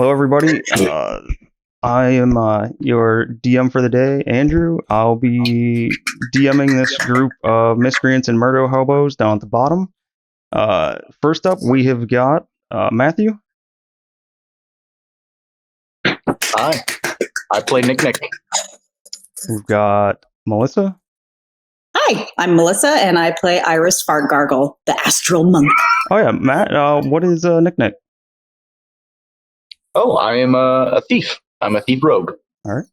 Hello, everybody. I am your DM for the day, Andrew. I'll be DMing this group of miscreants and murder hobos down at the bottom. First up, we have got Matthew. Hi, I play Nik Nik. We've got Melissa. Hi, I'm Melissa, and I play Iris Fartgargle, the Astral Monk. Oh yeah, Matt. What is Nik Nik? Oh, I am a thief. I'm a thief rogue. All right.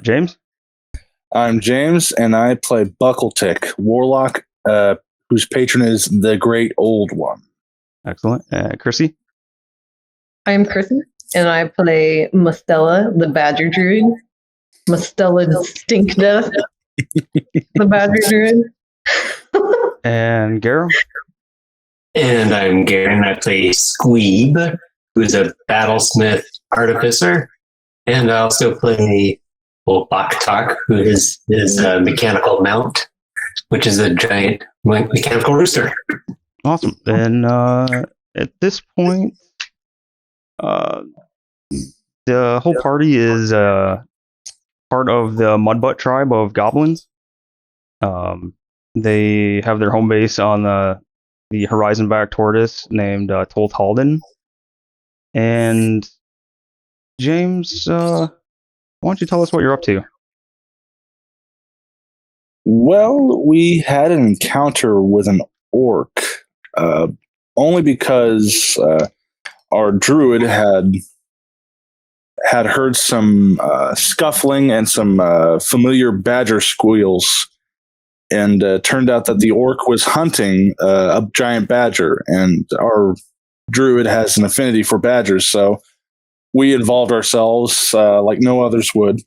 James. I'm James, and I play Buckletick, warlock, whose patron is the Great Old One. Excellent. Chrissy. I'm Chrissy, and I play Mustella, the Badger Druid. Mustella Stink Death, the Badger Druid. And Garo. And I'm Garen. I play Squeeb, who's a battlesmith artificer. And I also play Buckletick, who is a mechanical mount, which is a giant mechanical rooster. Awesome. And at this point, the whole party is part of the Mudbutt tribe of goblins. They have their home base on the horizon back tortoise named Toltalden. And James, why don't you tell us what you're up to? Well, we had an encounter with an orc, only because our druid had heard some scuffling and some familiar badger squeals, and turned out that the orc was hunting a giant badger, and our druid has an affinity for badgers, so we involved ourselves like no others would.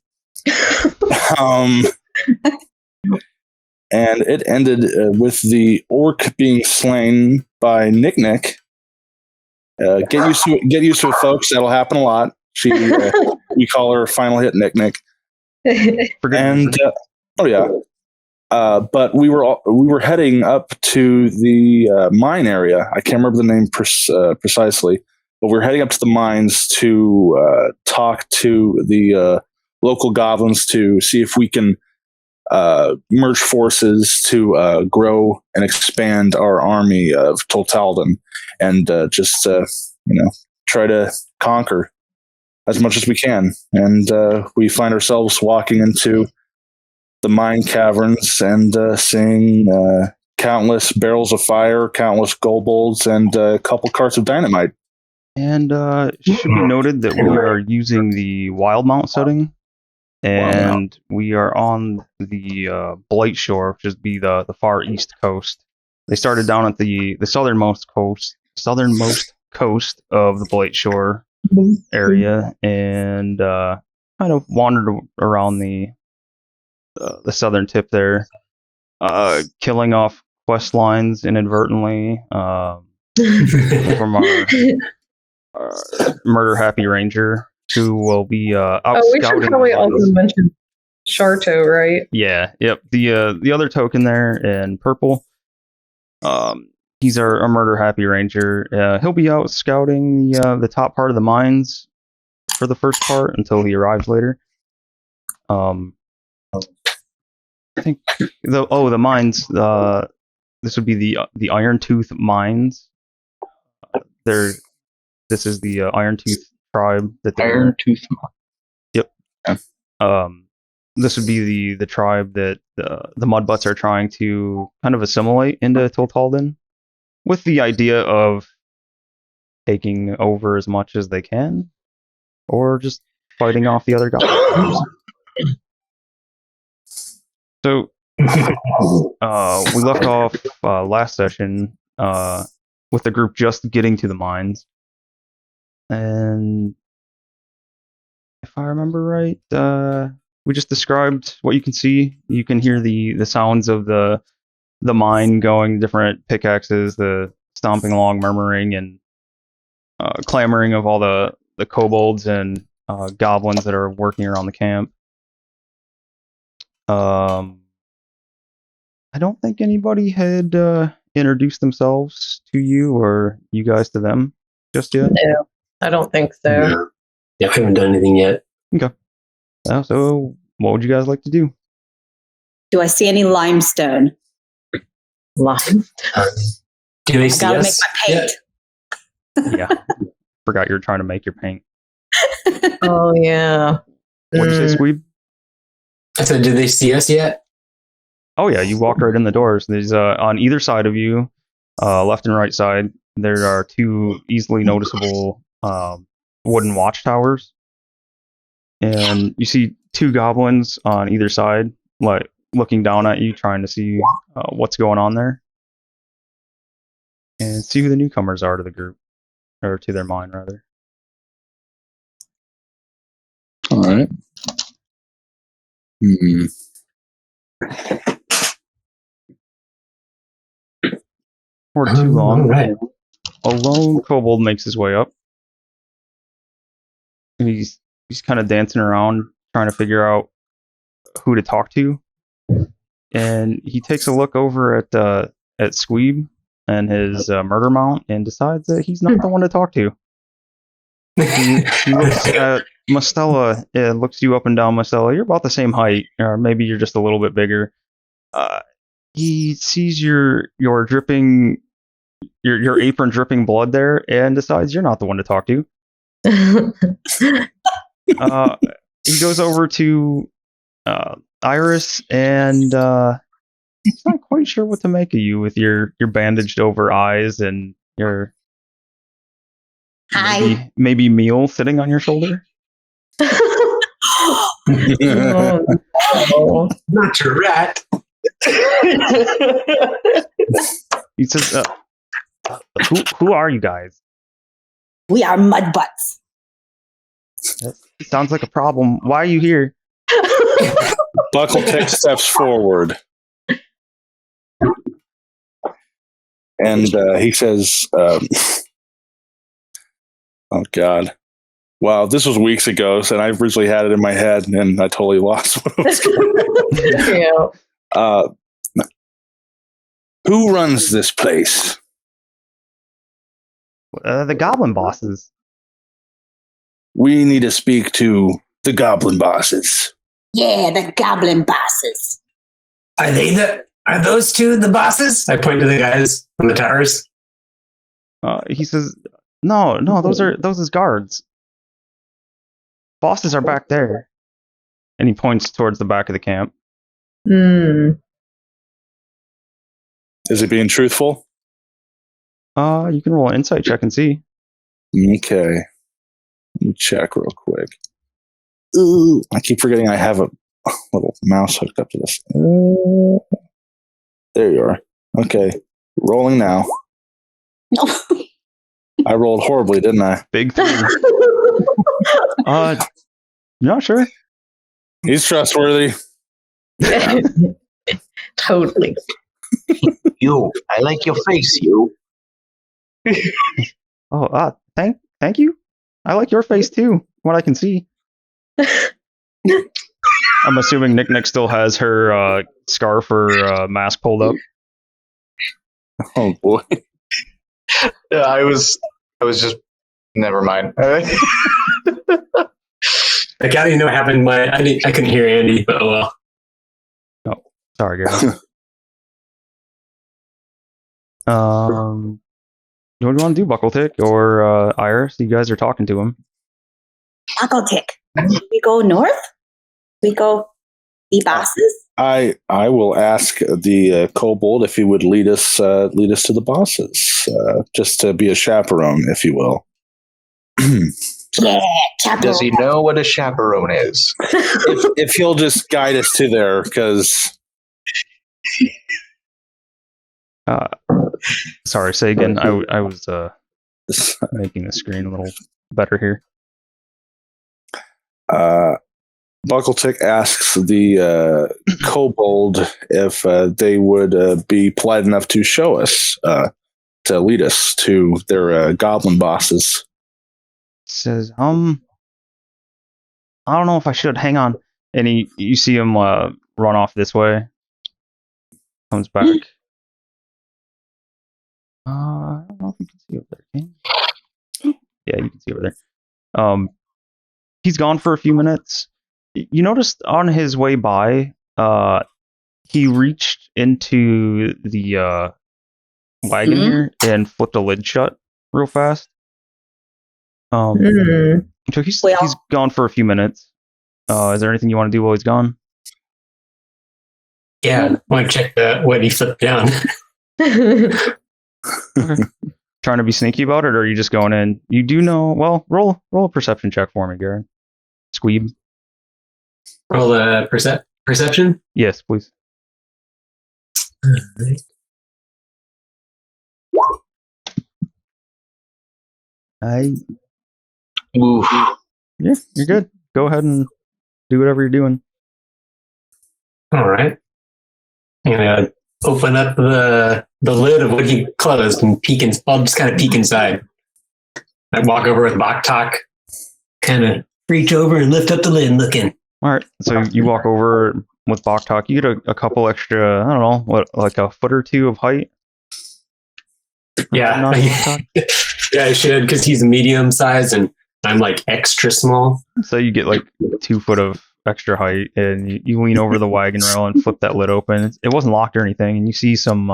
And it ended with the orc being slain by Nik Nik. Get used to it, folks. That'll happen a lot. We call her Final Hit Nik Nik. And but we were heading up to the mine area. I can't remember the name precisely, but we're heading up to the mines to talk to the local goblins to see if we can merge forces to grow and expand our army of Toltalden, and just try to conquer as much as we can. And we find ourselves walking into the mine caverns and seeing countless barrels of fire, countless kobolds, and a couple carts of dynamite. And it should be noted that we are using the WIldemount setting, and we are on the Blight Shore, which is the far east coast. They started down at the southernmost coast of the Blight Shore area, and kind of wandered around the southern tip there, killing off quest lines inadvertently from our murder happy ranger, who will be out we scouting. should probably also mention Sharto, right? Yeah, yep. The other token there in purple, he's our murder happy ranger. He'll be out scouting the top part of the mines for the first part until he arrives later. I think the mines. This would be the Irontooth mines. This is the Irontooth tribe that Irontooth. Yep. This would be the tribe that the Mudbutts are trying to kind of assimilate into Toltalden, with the idea of taking over as much as they can, or just fighting off the other goblins. So we left off last session with the group just getting to the mines, and if I remember right, we just described what you can see. You can hear the sounds of the mine going, different pickaxes, the stomping along, murmuring, and clamoring of all the kobolds and goblins that are working around the camp. I don't think anybody had introduced themselves to you or you guys to them just yet. No, I don't think so. Yeah. Yeah, I haven't done anything yet. So, what would you guys like to do? Do I see any limestone? Lime. Do they I see gotta make us? my Yeah. paint. Yeah. Forgot you were trying to make your paint. Oh yeah. What'd you say, Squeeb? I said, do they see us yet? Oh yeah, you walked right in the doors. There's on either side of you, left and right side, there are two easily noticeable wooden watchtowers, and you see two goblins on either side, like looking down at you, trying to see what's going on there, and see who the newcomers are to the group, or to their mine rather. All right. Hmm. For too long, All right. a lone kobold makes his way up. And he's kind of dancing around, trying to figure out who to talk to. And he takes a look over at Squeeb and his murder mount, and decides that he's not the one to talk to. He looks at Mustella and looks you up and down. Mustella, you're about the same height, or maybe you're just a little bit bigger. He sees your dripping, your apron dripping blood there, and decides you're not the one to talk to. He goes over to Iris, and he's not quite sure what to make of you with your bandaged over eyes and your Hi. maybe meal sitting on your shoulder. Oh, no. Not your rat. He says, "Who are you guys? We are mud butts. That sounds like a problem. Why are you here?" Buckletick steps forward. And he says, oh, God. Wow, this was weeks ago, and I originally had it in my head, and I totally lost what it was going Yeah. Who runs this place? The goblin bosses. We need to speak to the goblin bosses. Yeah, the goblin bosses. Are those two the bosses? I point to the guys on the towers. He says, "No, those is guards. Bosses are back there." And he points towards the back of the camp. Hmm. Is it being truthful? You can roll an insight check and see. Okay. Let me check real quick. Ooh. I keep forgetting I have a little mouse hooked up to this. There you are. Okay. Rolling now. I rolled horribly, didn't I? Big 3. You're not sure? He's trustworthy. Totally. You, I like your face, you. Oh, thank you. I like your face too, what I can see. I'm assuming Nik Nik still has her scarf or mask pulled up. Oh boy. Yeah, I was just. Never mind. I can't even know what happened. I couldn't hear Andy, but oh well. Oh, sorry, Gary. What do you want to do, Buckletick or Iris? You guys are talking to him. Buckletick. We go north? We go the bosses? I will ask the kobold if he would lead us to the bosses, just to be a chaperone, if you will. Yeah, chaperone. Does he know what a chaperone is? if he'll just guide us to there, because Sorry, say again. I was making the screen a little better here. Buckletick asks the kobold if they would be polite enough to show us, to lead us to their goblin bosses. Says, I don't know if I should. Hang on. And you see him run off this way. Comes back. I don't know if you can see over there. Can you? Yeah, you can see over there. he's gone for a few minutes. You noticed on his way by, he reached into the wagon here and flipped a lid shut real fast. So he's gone for a few minutes. Is there anything you want to do while he's gone? Yeah, I want to check what he flipped down. Okay. Trying to be sneaky about it, or are you just going in? You do know. Well, roll a perception check for me, Garen. Squeeb. Roll a perception. Yes, please. Oof. Yeah, you're good. Go ahead and do whatever you're doing. All right. I'm gonna open up the lid of what he closed and peek in. I'll just kind of peek inside. I walk over with Boktok, kind of reach over and lift up the lid and look in. All right. So you walk over with Boktok. You get a couple extra. I don't know what, like a foot or two of height. Yeah, yeah, I should because he's medium size and I'm like extra small. So you get like 2 foot of extra height, and you lean over the wagon rail and flip that lid open. It wasn't locked or anything, and you see some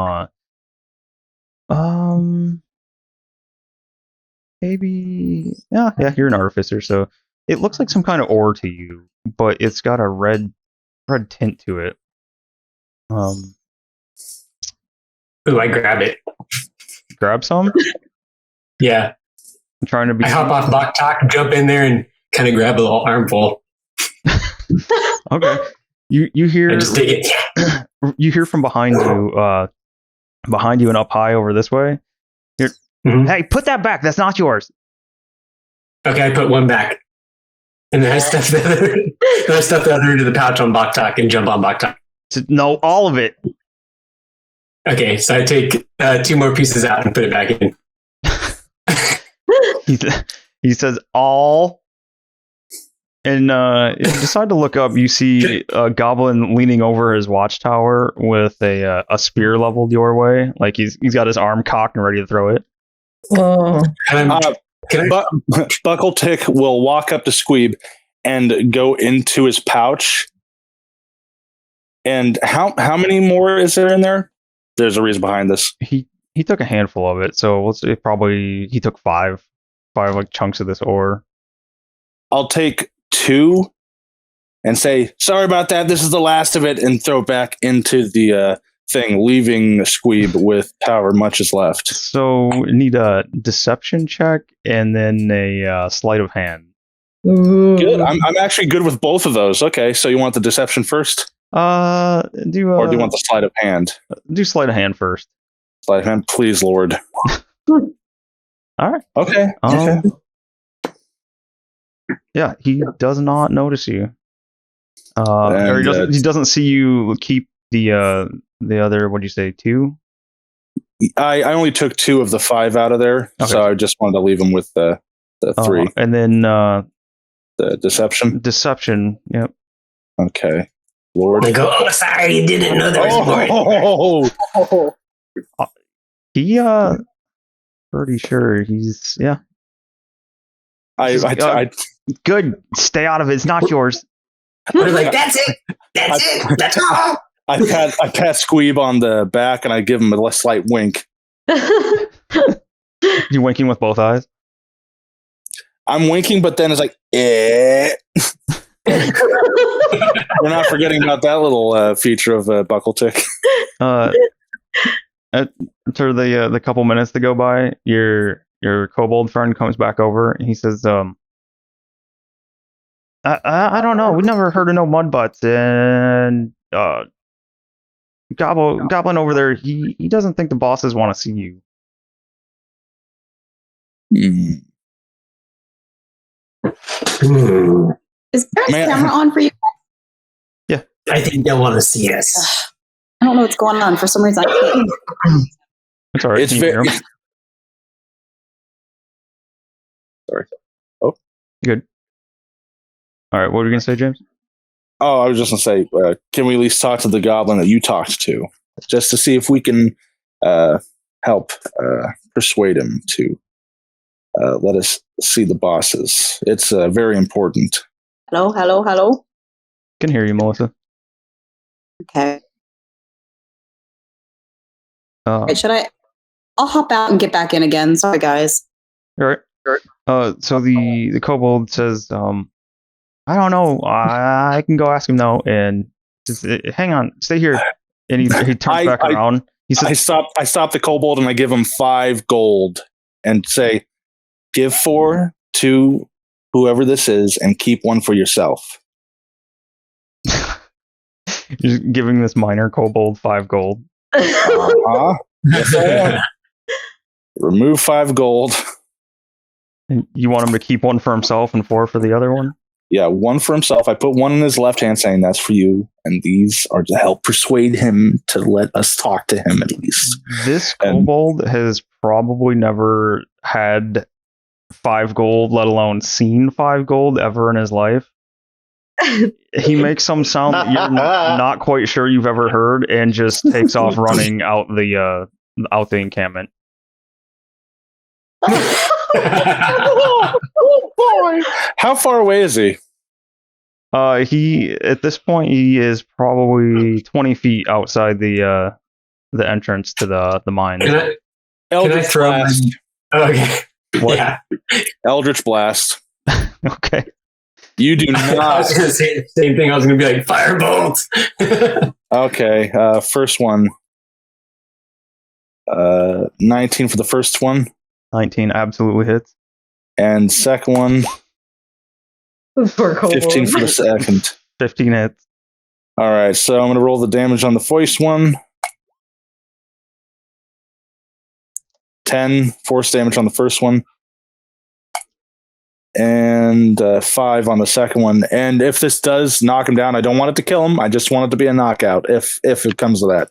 maybe yeah, you're an artificer, so it looks like some kind of ore to you, but it's got a red tint to it. Ooh, I grab it. Grab some? Yeah. I'm trying to be. I hop off Boktok, jump in there, and kind of grab a little armful. Okay. You hear? I just take it. You hear from behind you and up high over this way. Hey, put that back. That's not yours. Okay, I put one back, and then I stuff the other into the pouch on Boktok and jump on Boktok. No, all of it. Okay, so I take 2 more pieces out and put it back in. He says all. And if you decide to look up, you see a goblin leaning over his watchtower with a spear leveled your way. Like he's got his arm cocked and ready to throw it. Oh. Buckletick will walk up to Squeeb and go into his pouch. And how many more is there in there? There's a reason behind this. He took a handful of it, so let's say probably he took five like chunks of this ore. I'll take 2 and say, sorry about that, this is the last of it, and throw it back into the thing, leaving Squeeb with however much is left. So need a deception check and then a sleight of hand. Ooh. Good. I'm actually good with both of those. Okay, so you want the deception first? Or do you want the sleight of hand? Do sleight of hand first. Sleight of hand, please, Lord. All right. Okay. Okay. Yeah, he does not notice you. Or he doesn't see you keep the other. What do you say? 2? I only took 2 of the 5 out of there, so I just wanted to leave him with the 3. And then the deception. Deception. Yep. Okay. Lord. I go, oh, sorry, you didn't know there was more. He pretty sure he's good. Stay out of it. It's not yours. I was like, that's it. That's all. I pat Squeeb on the back and I give him a slight wink. You winking with both eyes? I'm winking, but then it's like, eh. We're not forgetting about that little feature of Buckletick. After the couple minutes to go by, your kobold friend comes back over and he says, I don't know. We never heard of no mudbutts, and Goblin over there, he doesn't think the bosses want to see you. Is there a camera on for you? Yeah. I think they'll want to see us. I don't know what's going on. For some reason, I can't. It's all right. It's very. Sorry. Oh, good. All right. What were you gonna say, James? Oh, I was just gonna say, can we at least talk to the goblin that you talked to, just to see if we can help persuade him to let us see the bosses. It's very important. Hello, hello, hello. Can hear you, Melissa. Okay. Uh, Wait, should I? I'll hop out and get back in again. Sorry, guys. all right. So the kobold says, I don't know. I can go ask him now. And just hang on, stay here. And he turns back around. He says, I stop the kobold and I give him 5 gold and say, give 4 to whoever this is and keep 1 for yourself. You're giving this minor kobold 5 gold. Uh-huh. Yes, I am. Remove 5 gold. And you want him to keep 1 for himself and 4 for the other one? Yeah, 1 for himself. I put 1 in his left hand saying that's for you. And these are to help persuade him to let us talk to him at least. This kobold has probably never had 5 gold, let alone seen 5 gold ever in his life. He makes some sound that you're not quite sure you've ever heard and just takes off running out the encampment. Oh boy! How far away is he? He at this point he is probably 20 feet outside the entrance to the mine. Can I Eldritch throw Blast. Okay. What? Yeah. Eldritch Blast. Okay. You do I not. was going to say the same thing. I was going to be like, firebolt. Okay. First one. 19 for the first one. 19 absolutely hits. And second one, For kobold. 15 for the second. 15 hits. All right, so I'm going to roll the damage on the first one. 10 force damage on the first one. And 5 on the second one. And if this does knock him down, I don't want it to kill him. I just want it to be a knockout if it comes to that.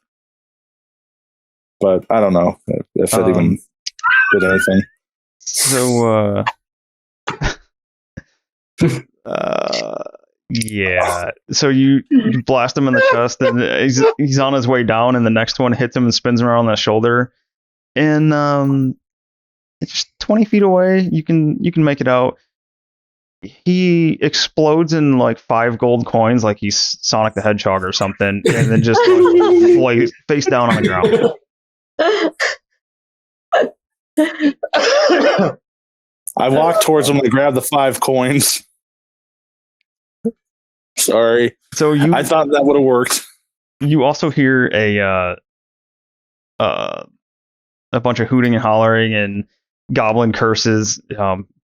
But I don't know if it even did anything. So, yeah. So you blast him in the chest, and he's on his way down, and the next one hits him and spins him around the shoulder. And it's just 20 feet away. You can make it out. He explodes in like 5 gold coins, like he's Sonic the Hedgehog or something, and then just like face down on the ground. I walk towards him and grab the 5 coins. Sorry. So I thought that would have worked. You also hear a bunch of hooting and hollering and goblin curses.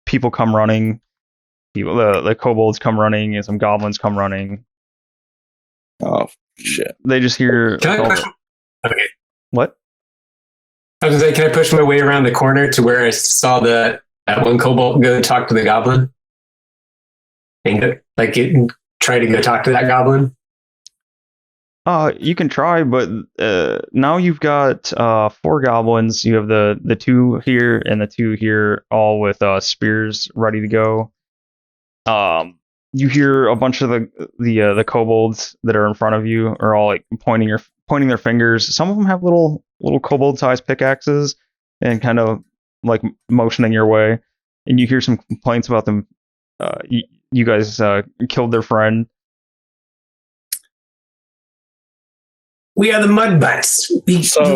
People come running. The kobolds come running, and some goblins come running. Oh shit! They just hear. Okay. What? I was going to say, can I push my way around the corner to where I saw that one kobold go talk to the goblin? And try to go talk to that goblin? You can try, but now you've got 4 goblins. You have the 2 here and the 2 here, all with spears ready to go. You hear a bunch of the kobolds that are in front of you are all like pointing their fingers. Some of them have little kobold-sized pickaxes and kind of like motioning your way. And you hear some complaints about them. You guys killed their friend. We are the Mudbutts.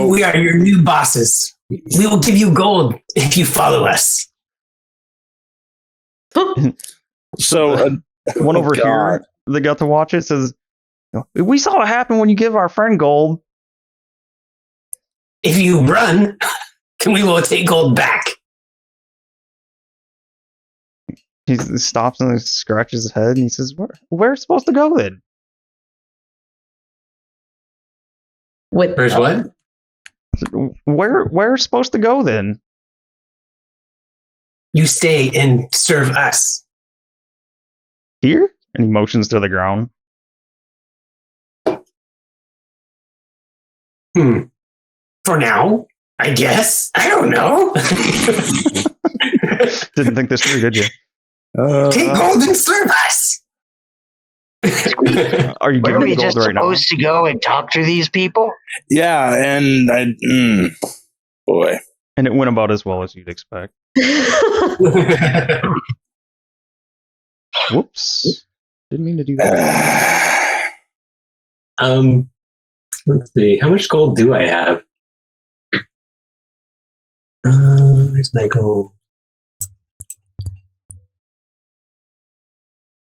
We are your new bosses. We will give you gold if you follow us. So one over here that got to watch it says, "We saw what happened when you give our friend gold. If you run, we will take gold back." He stops and scratches his head and he says, "Where's supposed to go then?" Where's what? Where's supposed to go then? You stay and serve us. Here? And he motions to the ground. For now, I guess. I don't know. Didn't think this through, did you? Take gold and serve us. Are you Were giving we me gold just right now? supposed to go and talk to these people? yeah, and boy, And it went about as well as you'd expect. Whoops. Didn't mean to do that. Let's see. How much gold do I have? Where's my gold?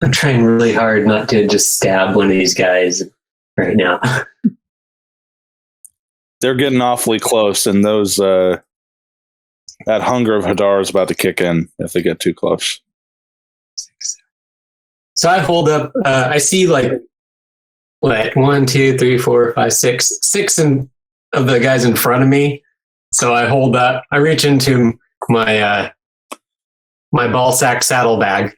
I'm trying really hard not to just stab one of these guys right now. They're getting awfully close, and those that hunger of Hadar is about to kick in if they get too close. So I hold up. I see like what 1, 2, 3, 4, 5, 6 of the guys in front of me. So I hold up. I reach into my my ball sack saddlebag,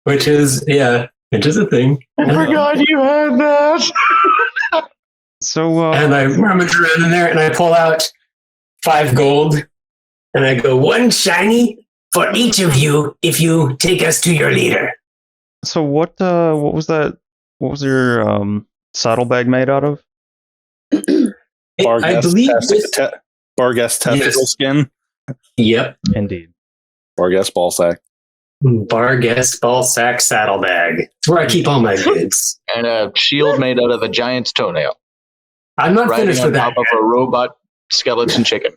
which is a thing. I forgot you had that. So, And I rummage around in there and I pull out 5 gold and I go 1 shiny for each of you if you take us to your leader. so what was that? What was your saddlebag made out of? I believe this. Barghest testicle Yes. skin. Yep. Indeed. Barghest ball sack. Barghest ball sack saddlebag. It's where I keep all my goods. And a shield made out of a giant's toenail. I'm not Riding finished on with that. top of a robot skeleton chicken.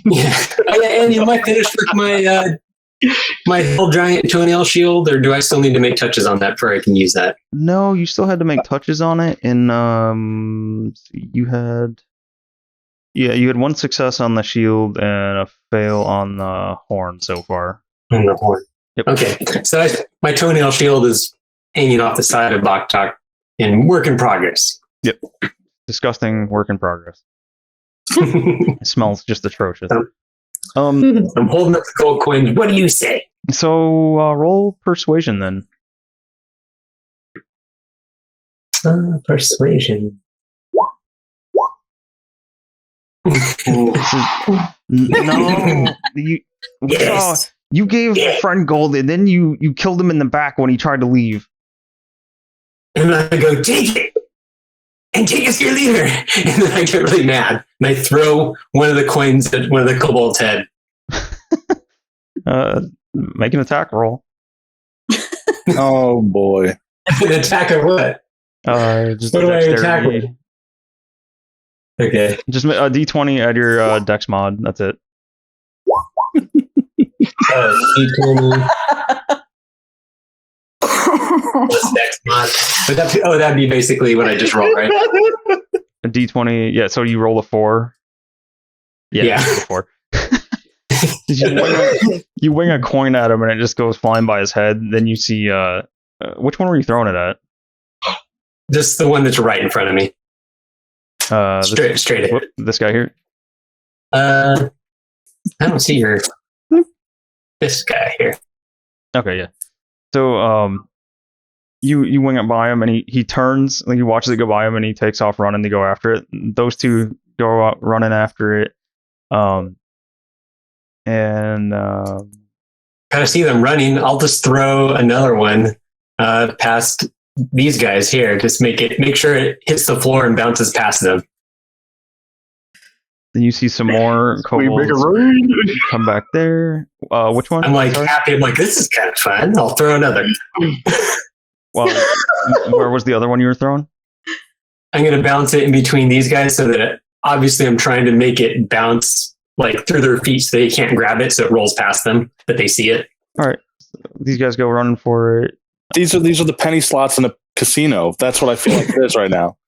Yeah. Oh, yeah, and am I finished with my my whole giant toenail shield, or do I still need to make touches on that before I can use that? No, you still had to make touches on it, and you had 1 success on the shield and a fail on the horn so far. On the horn. Yep. Okay, so my toenail shield is hanging off the side of Buckletick in work in progress. Yep. Disgusting work in progress. It smells just atrocious. I'm holding up the gold coins. What do you say? So roll persuasion then. Persuasion. No, Yes. you gave friend gold, and then you killed him in the back when he tried to leave. And I go, take it! And take us to your leader! And then I get really mad. And I throw one of the coins at one of the kobolds' head. Make an attack roll. Oh boy. An attack of what? Just What do I attack dexterity. with? Okay. Just a D20 at your dex mod. That's it. D20 plus dex mod. But that'd be basically what I just rolled, right? A D20. Yeah. So you roll a 4. Yeah. You roll a 4. You wing a coin at him, and it just goes flying by his head. Then you see which one were you throwing it at? Just the one that's right in front of me. Straight ahead. This guy here. I don't see this guy here. Okay, yeah. So you wing it by him, and he turns, like he watches it go by him, and he takes off running to go after it. Those two go out running after it. And Kind of see them running. I'll just throw another one past these guys here. Just make sure it hits the floor and bounces past them. then you see some more kobolds come back there. Which one? I'm like Sorry? happy. I'm like, this is kind of fun. I'll throw another. Well, where was the other one you were throwing? I'm going to bounce it in between these guys so that obviously I'm trying to make it bounce like through their feet so they can't grab it, so it rolls past them, but they see it. All right, these guys go running for it. These are the penny slots in a casino. That's what I feel like it is right now.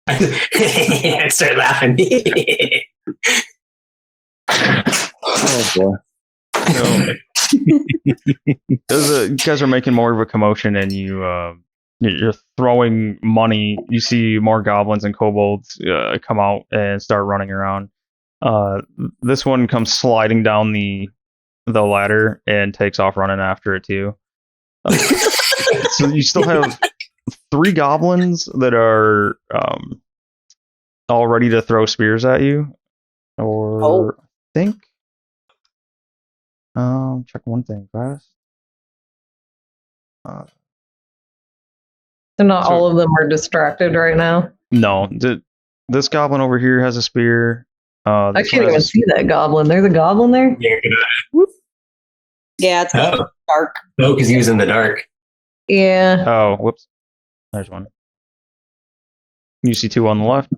I start laughing. Oh boy. You guys are making more of a commotion, and you're throwing money. You see more goblins and kobolds come out and start running around. This one comes sliding down the ladder and takes off running after it too. So you still have 3 goblins that are all ready to throw spears at you. Or I think. Check one thing fast. So not all of them are distracted right now. No, this goblin over here has a spear. I This can't one even has- see that goblin. There's a goblin there? Yeah, it's Oh. dark. No, because he was in the dark. Yeah. Oh, whoops. There's one. You see two on the left.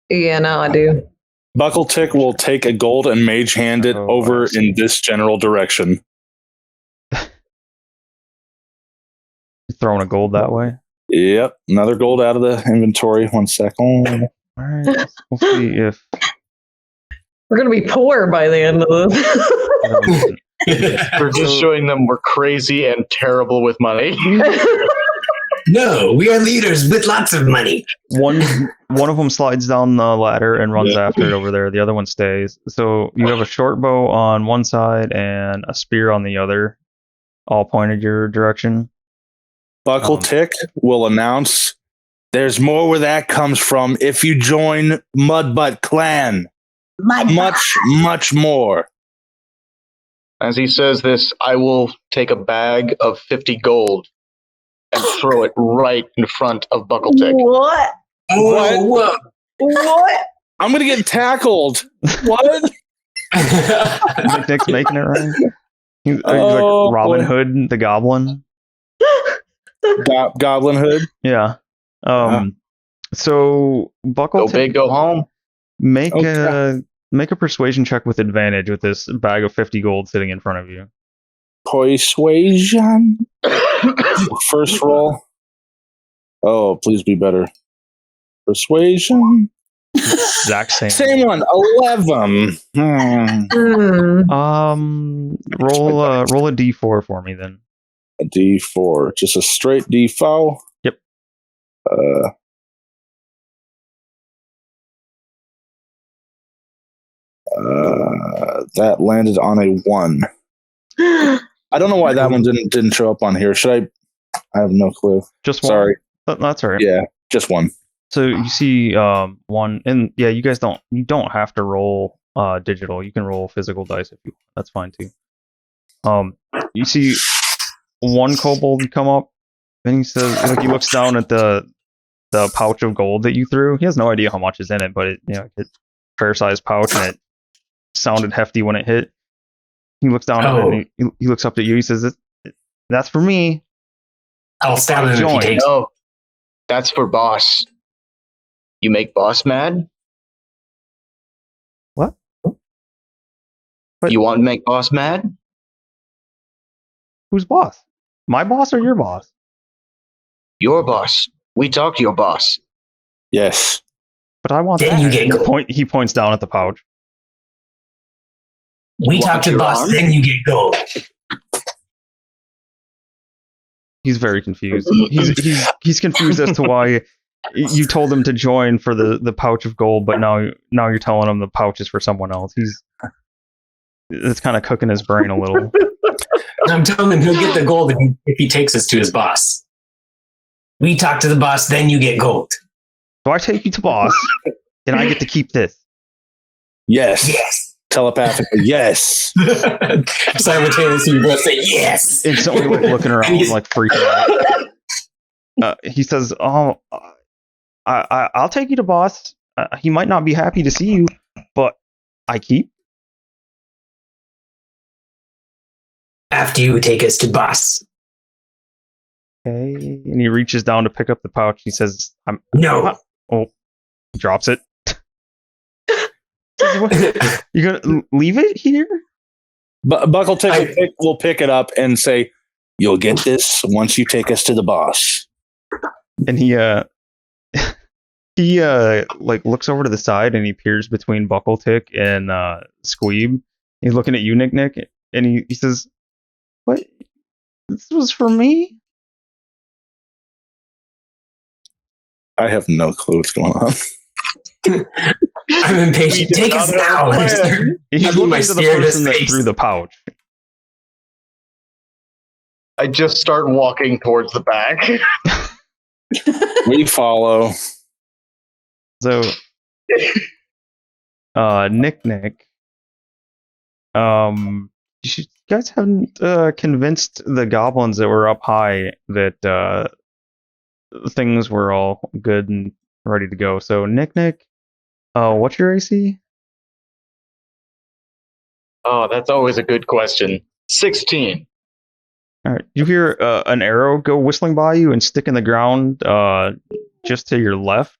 Yeah, now I do. Buckletick will take a gold and mage hand it Oh, over I see. in this general direction. Throwing a gold that way. Yep, another gold out of the inventory. 1 second. All right. We'll see if We're gonna be poor by the end of this. We're just showing them we're crazy and terrible with money. No, we are leaders with lots of money. one of them slides down the ladder and runs after it over there. The other one stays. So you have a short bow on one side and a spear on the other, all pointed your direction. Buckletick will announce there's more where that comes from if you join Mudbutt Clan. Much more. As he says this, I will take a bag of 50 gold and throw it right in front of Buckletick. What? Oh, whoa. What? I'm going to get tackled. What? Nik Nik's making it right. He's Oh, like Robin boy. Hood, the Goblin. Goblin Hood. Yeah. So Buckle Go big, go home. make Okay. a persuasion check with advantage with this bag of 50 gold sitting in front of you. Persuasion. First roll. Oh, please be better. Persuasion. Exact same. Same one. 11. Roll a d4 for me then. A D4. Just a straight D4. Yep. That landed on a 1. I don't know why that one didn't show up on here. Should I have no clue. Just one. Sorry. That's all right. Yeah, just 1. So you see one, and yeah, you guys don't have to roll digital. You can roll physical dice if you want. That's fine too. You see one kobold come up, and he says, like, he looks down at the pouch of gold that you threw. He has no idea how much is in it, but it's fair sized pouch, and it sounded hefty when it hit. He looks down at it, and he looks up at you. He says, "That's for me." I'll stab him if he Join. takes. No, that's for boss. You make boss mad? What? What? You want to make boss mad? Who's boss? My boss or your boss? Your boss. We talk to your boss. Yes. But I want Then that. you get gold. He points down at the pouch. We talk to the your boss, arm? then you get gold. He's very confused. He's confused as to why you told him to join for the pouch of gold, but now you're telling him the pouch is for someone else. It's kind of cooking his brain a little. I'm telling him he'll get the gold if he takes us to his boss. We talk to the boss, then you get gold. So I take you to boss, and I get to keep this. Yes. Yes. Telepathically. Yes. Simultaneously, we both say yes. Instantly, like, looking around, like freaking out. He says, "Oh, I'll take you to boss. He might not be happy to see you, but I keep." After you take us to boss. Okay, and he reaches down to pick up the pouch. He says, No. Oh, he drops it. You gonna leave it here? Buckletick will pick it up and say, "You'll get this once you take us to the boss." And he like looks over to the side and he peers between Buckletick and Squeeb. He's looking at you, Nik Nik, and he says, "What? This was for me?" I have no clue what's going on. I'm impatient. Take us now. He's I mean, looking my to the stare in his person that face. threw the pouch. I just start walking towards the back. We follow. So, Nik Nik, you guys haven't convinced the goblins that were up high that things were all good and ready to go. So, Nik Nik, what's your AC? Oh, that's always a good question. 16. All right. You hear an arrow go whistling by you and stick in the ground just to your left.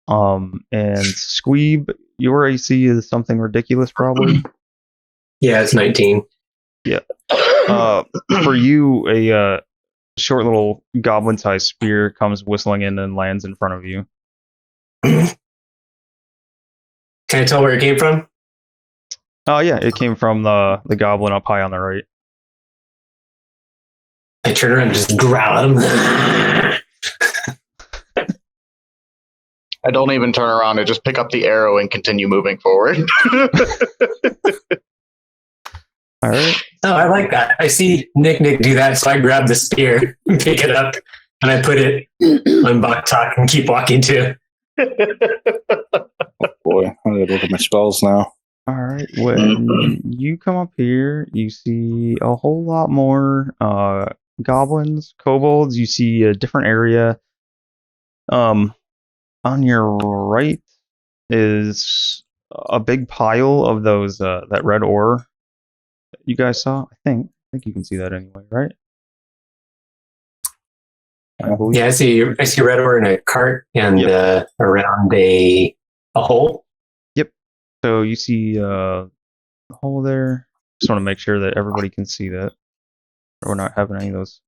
And Squeeb, your AC is something ridiculous, probably. Yeah, it's 19. Yeah. For you, a short little goblin-sized spear comes whistling in and lands in front of you. Can I tell where it came from? Oh yeah, it came from the goblin up high on the right. I turn around and just growl at him. I don't even turn around. I just pick up the arrow and continue moving forward. All right. Oh, I like that. I see Nik Nik do that, so I grab the spear, pick it up, and I put it on Buckletick and keep walking too. Boy, I gotta look at my spells now. All right. When you come up here, you see a whole lot more goblins, kobolds. You see a different area. On your right is a big pile of those that red ore that you guys saw. I think you can see that anyway, right? I believe. Yeah, I see red ore in a cart and around a hole. Yep. So you see a hole there. Just want to make sure that everybody can see that. We're not having any of those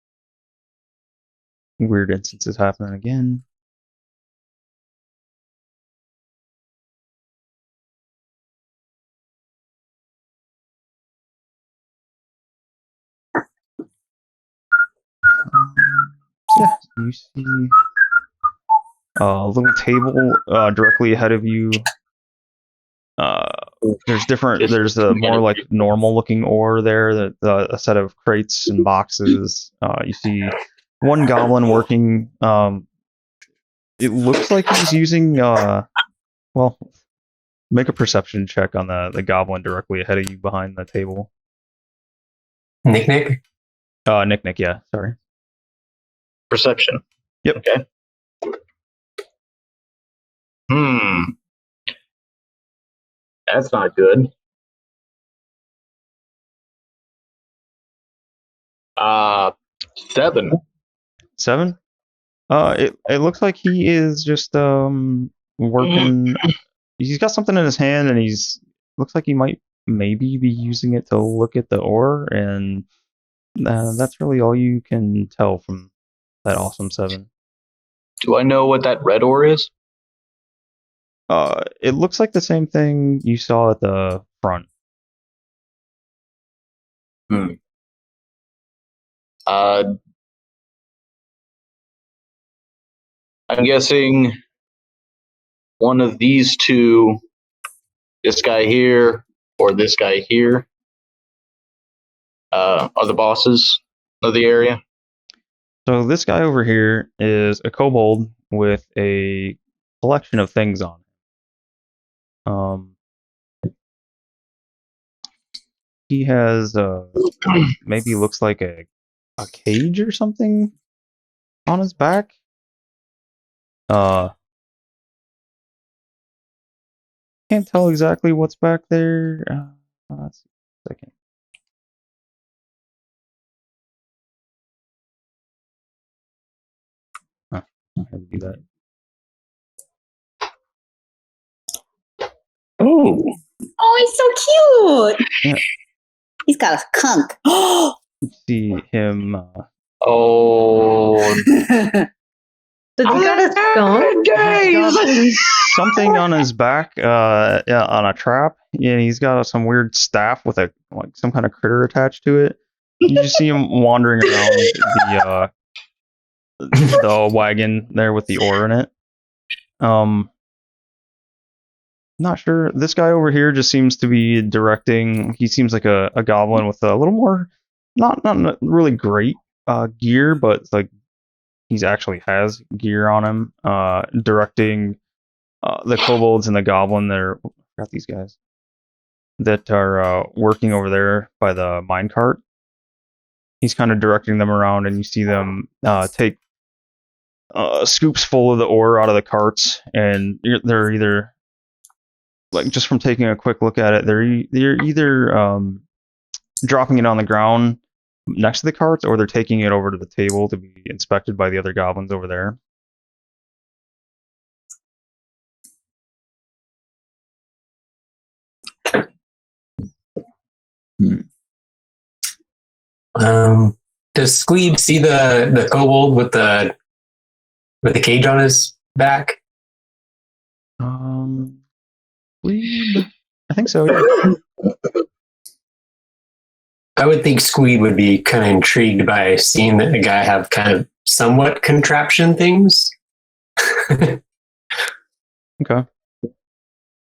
weird instances happening again. Yeah, you see a little table directly ahead of you. There's a more like normal looking ore there, that a set of crates and boxes. You see one goblin working. It looks like he's using well, make a perception check on the goblin directly ahead of you behind the table. Nik Nik? Nik Nik, yeah, sorry. Perception. Yep. Okay. That's not good. 7. 7? It looks like he is just working. He's got something in his hand, and looks like he might maybe be using it to look at the ore, and that's really all you can tell from that awesome 7. Do I know what that red ore is? It looks like the same thing you saw at the front. I'm guessing one of these two, this guy here or this guy here, are the bosses of the area. So this guy over here is a kobold with a collection of things on it. He has maybe looks like a cage or something on his back. Can't tell exactly what's back there. Let's see a second. Huh, I have to do that. Oh, he's so cute. Yeah. He's got a skunk. See him. Oh, Does he got a skunk? He's got something on his back, on a trap. Yeah, he's got some weird staff with some kind of critter attached to it. You just see him wandering around the wagon there with the ore in it. Not sure. This guy over here just seems to be directing. He seems like a goblin with a little more, not really great gear, but it's like he's actually has gear on him. Directing the kobolds and the goblin. I forgot these guys that are working over there by the minecart. He's kind of directing them around, and you see them take scoops full of the ore out of the carts, and they're either like just from taking a quick look at it, they're either dropping it on the ground next to the carts, or they're taking it over to the table to be inspected by the other goblins over there. Does Squeeb see the kobold with the cage on his back? Squeeb? I think so. Yeah. I would think Squeeb would be kind of intrigued by seeing that the guy have kind of somewhat contraption things. Okay.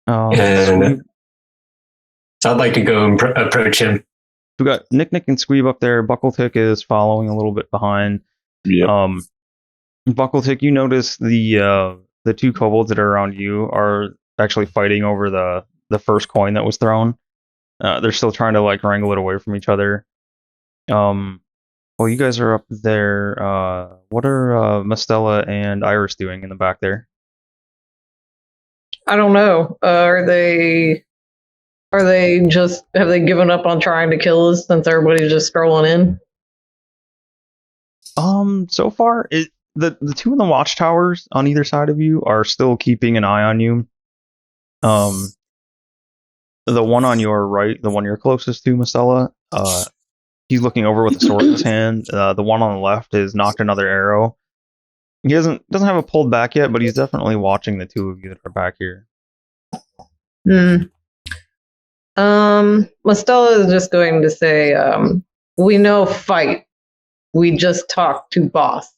And so I'd like to go and approach him. We got Nik Nik and Squeeb up there. Buckletick is following a little bit behind. Yeah. Buckletick, you notice the two kobolds that are around you are actually fighting over the first coin that was thrown. They're still trying to like wrangle it away from each other. Well, you guys are up there. What are Mustella and Iris doing in the back there? I don't know. Are they just, have they given up on trying to kill us since everybody's just strolling in? So far, the two in the watchtowers on either side of you are still keeping an eye on you. The one on your right, the one you're closest to, Mustella, he's looking over with a sword in his hand. The one on the left has knocked another arrow. He doesn't have it pulled back yet, but he's definitely watching the two of you that are back here. Mustella is just going to say, we know fight. We just talk to boss.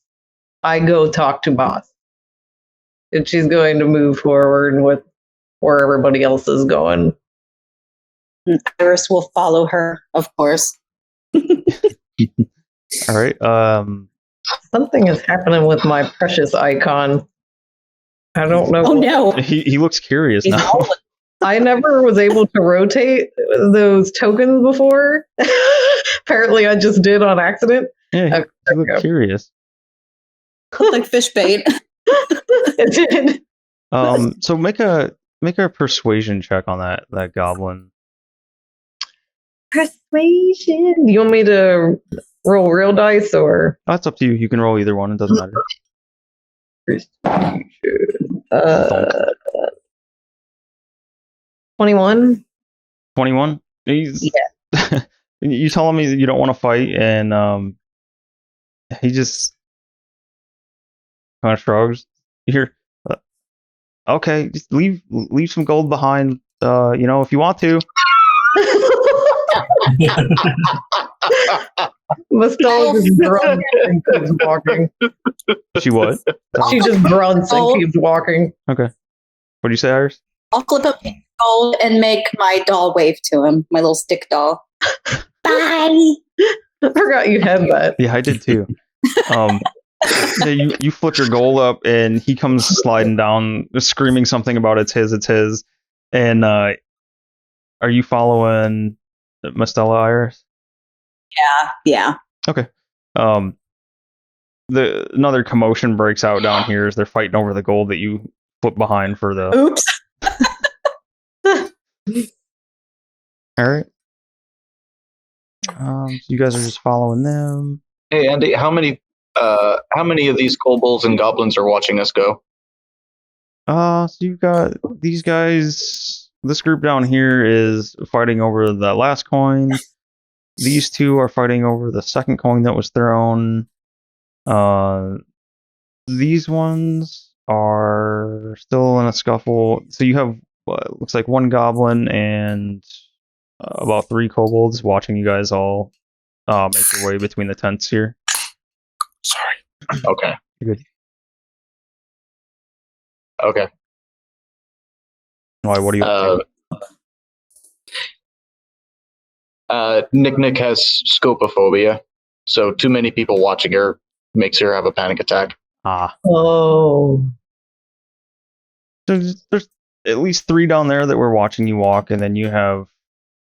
I go talk to boss. And she's going to move forward with where everybody else is going. Iris will follow her, of course. All right. Something is happening with my precious icon. I don't know. Oh no! He looks curious He's now. all- I never was able to rotate those tokens before. Apparently, I just did on accident. Yeah, he looked curious. like fish bait. It did. So make a persuasion check on that goblin. Persuasion. Do you want me to roll real dice or? That's up to you. You can roll either one. It doesn't matter. Persuasion. 21. 21. He's Yeah. You tell him you don't want to fight, and he just kind of shrugs. Here, okay, just leave some gold behind. If you want to. Mustella just grunts and keeps walking. She what? She just grunts and keeps walking. Okay. What do you say, Iris? I'll clip up gold and make my doll wave to him, my little stick doll. Bye. I forgot you had that. Yeah, I did too. Yeah, you flip your gold up, and he comes sliding down, screaming something about it's his. And are you following Mustella, Iris? Yeah. Okay. Another commotion breaks out down here as they're fighting over the gold that you flip behind for the. Oops. All right. So you guys are just following them. Hey Andy, how many of these kobolds and goblins are watching us go? So you've got these guys. This group down here is fighting over the last coin. These two are fighting over the second coin that was thrown. These ones are still in a scuffle. So you have what looks like one goblin and about 3 kobolds watching you guys all make your way between the tents here. Sorry. Okay. You're good. Okay. Why? What do you? Nik Nik has scopophobia, so too many people watching her makes her have a panic attack. Oh. There's at least 3 down there that were watching you walk, and then you have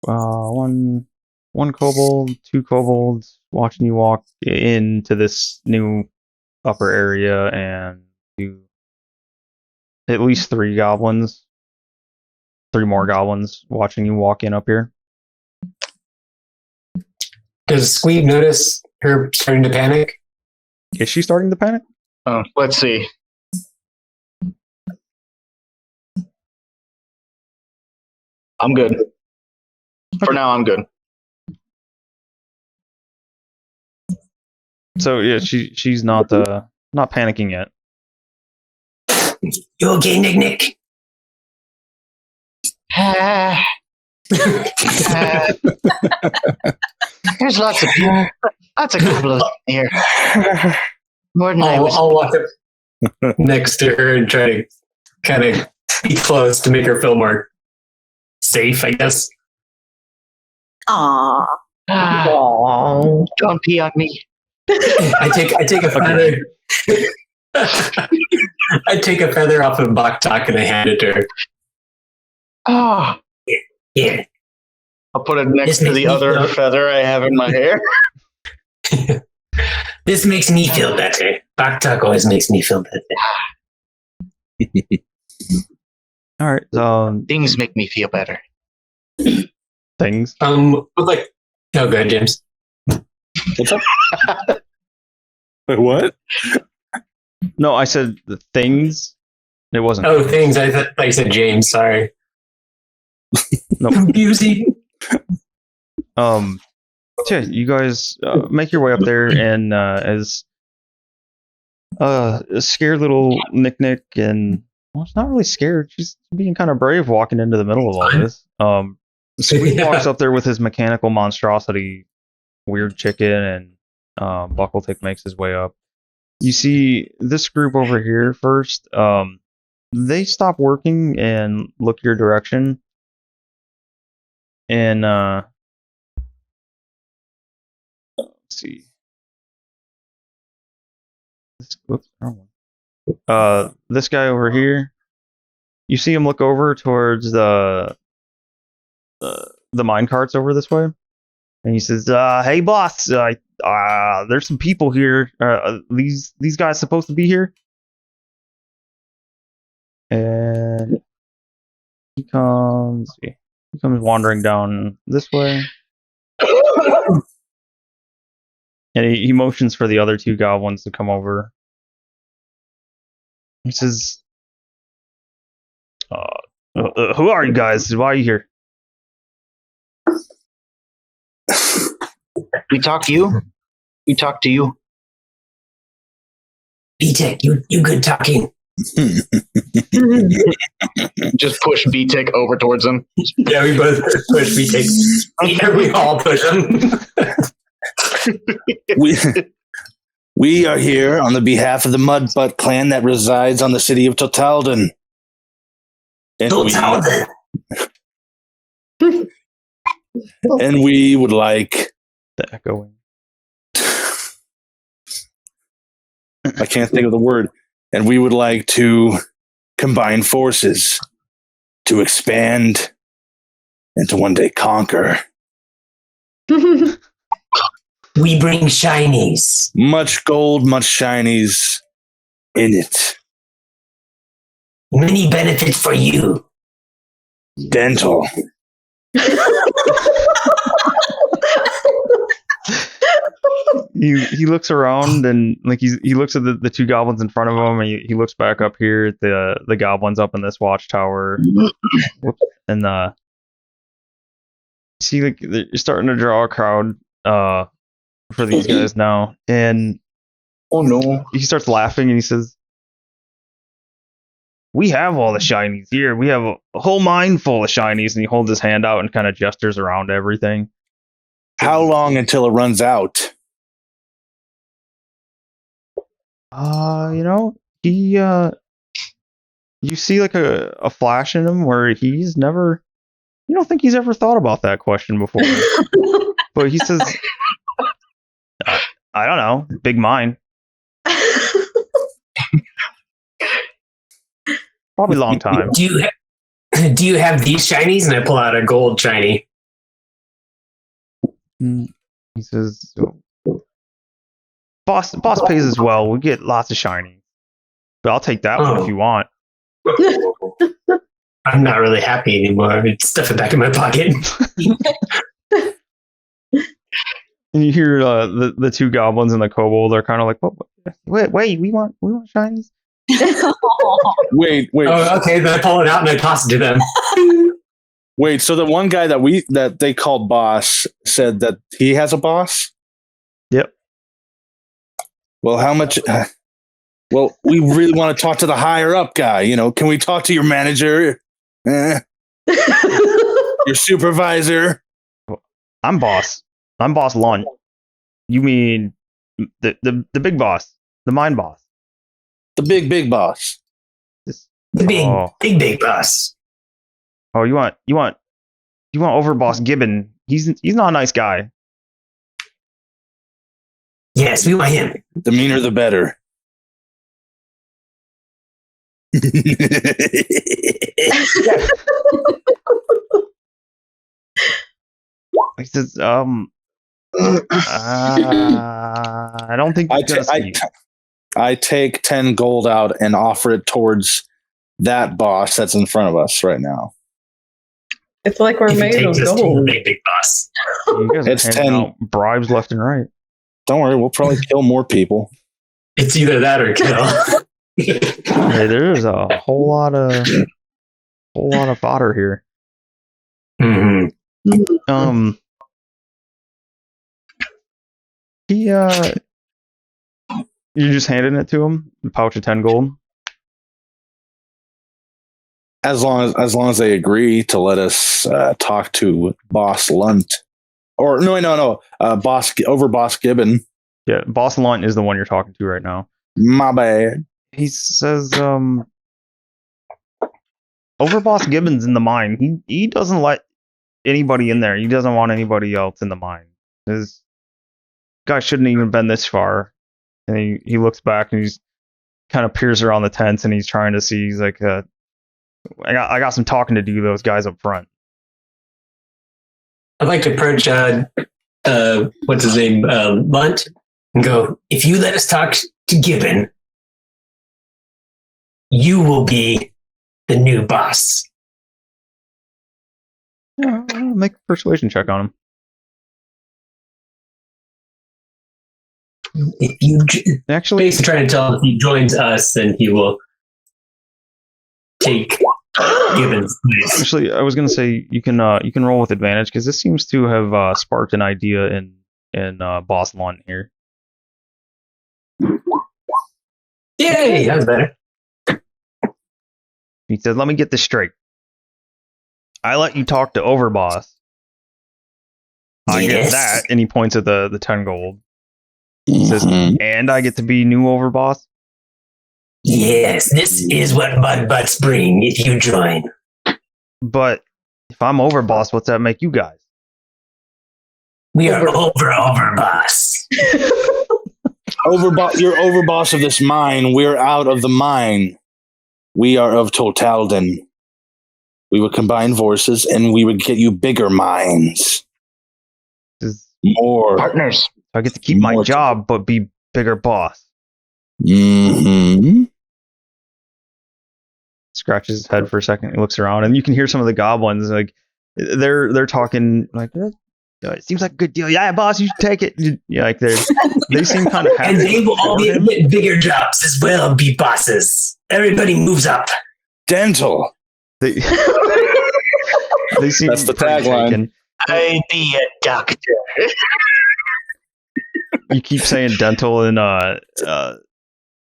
one kobold, 2 kobolds watching you walk into this new upper area, and at least 3 goblins. 3 more goblins watching you walk in up here. Does Squeeb notice her starting to panic? Is she starting to panic? Let's see. I'm good. For now, I'm good. So yeah, she's not panicking yet. You okay, Nik Nik? There's lots of people. Lots of goblins here. More than I was. I'll walk up next to her and try to kind of be close to make her feel more safe, I guess. Aww. Aww. Don't pee on me. I take a feather. I take a feather off of Buckletick and I hand it to her. Oh, Here. I'll put it next This to makes the me other feel- feather I have in my hair. This makes me feel better. Buckletick always makes me feel better. All right. things make me feel better. Things. But like, no good, James. What's up? Wait, what? No, I said the things. It wasn't. Oh, things. I thought you said James. Sorry. Nope. Confusing. So yeah, you guys make your way up there, and as a scared little Nik Nik, and well, she's not really scared. She's being kind of brave walking into the middle of all this. Squeeb Yeah. walks up there with his mechanical monstrosity, weird chicken, and Buckletick makes his way up. You see this group over here first. They stop working and look your direction, and let's see. This guy over here. You see him look over towards the mine carts over this way, and he says, "Hey, boss, there's some people here. These guys supposed to be here?" And he comes wandering down this way, and he motions for the other 2 goblins to come over. He says, "Who are you guys? Why are you here?" We talk to you. We talk to you. B-Tech, you good talking. Just push B-Tick over towards him. Yeah, we both push B-Tech. Yeah, we all push him. We are here on the behalf of the Mudbutt clan that resides on the city of Totalden. And we would like... The echoing. I can't think of the word. And we would like to combine forces to expand and to one day conquer. We bring shinies. Much gold, much shinies in it. Many benefits for you. Dental. He looks around and like he looks at the 2 goblins in front of him, and he looks back up here at the goblins up in this watchtower. And see, like they're starting to draw a crowd for these guys now, and Oh no. he starts laughing and he says, "We have all the shinies here. We have a whole mine full of shinies." And he holds his hand out and kind of gestures around everything. How long until it runs out? He you see like a flash in him where you don't think he's ever thought about that question before. But he says, I don't know, big mine. Probably long time. Do you have these shinies? And I pull out a gold shiny. He says, Boss pays as well. We get lots of shinies. But I'll take that one if you want. I'm not really happy anymore. It's stuff it back in my pocket. And you hear the two goblins and the kobold are kind of like, wait, we want shinies. Wait. Oh, okay. Then I pull it out and I toss it to them. Wait, so the one guy that they called boss said that he has a boss? Yep. Well, how much? Well, we really want to talk to the higher up guy. Can we talk to your manager? Your supervisor? I'm boss. I'm boss Lunt. You mean the big boss, the mine boss, The big boss. The big boss. Oh, you want Overboss Gibbon? He's not a nice guy. Yes, we want him. The meaner, the better. He says, I don't think he's gonna see you. I take 10 gold out and offer it towards that boss that's in front of us right now. It's like we're If you made take of this to the gold. big boss. You guys are It's handing 10. out bribes left and right. Don't worry, we'll probably kill more people. It's either that or kill. Hey, there's a whole lot of fodder here. Mm-hmm. You're just handing it to him, the pouch of 10 gold. As long as they agree to let us talk to Boss Lunt, or no, Boss Gibbon. Yeah, Boss Lunt is the one you're talking to right now. My bad. He says, Overboss Gibbon's in the mine. He doesn't let anybody in there. He doesn't want anybody else in the mine. This guy shouldn't even been this far. And he looks back and he's kind of peers around the tents and he's trying to see. He's like, I got some talking to do to those guys up front. I'd like to approach, what's his name, Lunt, and go, if you let us talk to Gibbon, you will be the new boss. Yeah, I'll make a persuasion check on him. If you Actually, basically trying to tell him if he joins us, then he will take Gibbon's place. Actually, I was gonna say you can roll with advantage because this seems to have sparked an idea in Boss Lunt here. Yay, that was better. He said, "Let me get this straight. I let you talk to Overboss. I get Yes. that," and he points at the 10 gold. He says, "And I get to be new Overboss." Yes, this is what Bud Butts bring if you join. But if I'm Overboss, what's that make you guys? We are over boss. You're overboss of this mine. We're out of the mine. We are of Totalden. We would combine forces and we would get you bigger mines. More. Partners. I get to keep my More job, but be bigger boss. Mm-hmm. Scratches his head for a second. He looks around, and you can hear some of the goblins like they're talking like, "It seems like a good deal. Yeah, boss, you should take it." Yeah, like they seem kind of happy. And they will all for him. get bigger jobs as well and be bosses. Everybody moves up. Dental. They seem That's the pretty tagline. taken. I be a doctor. You keep saying dental and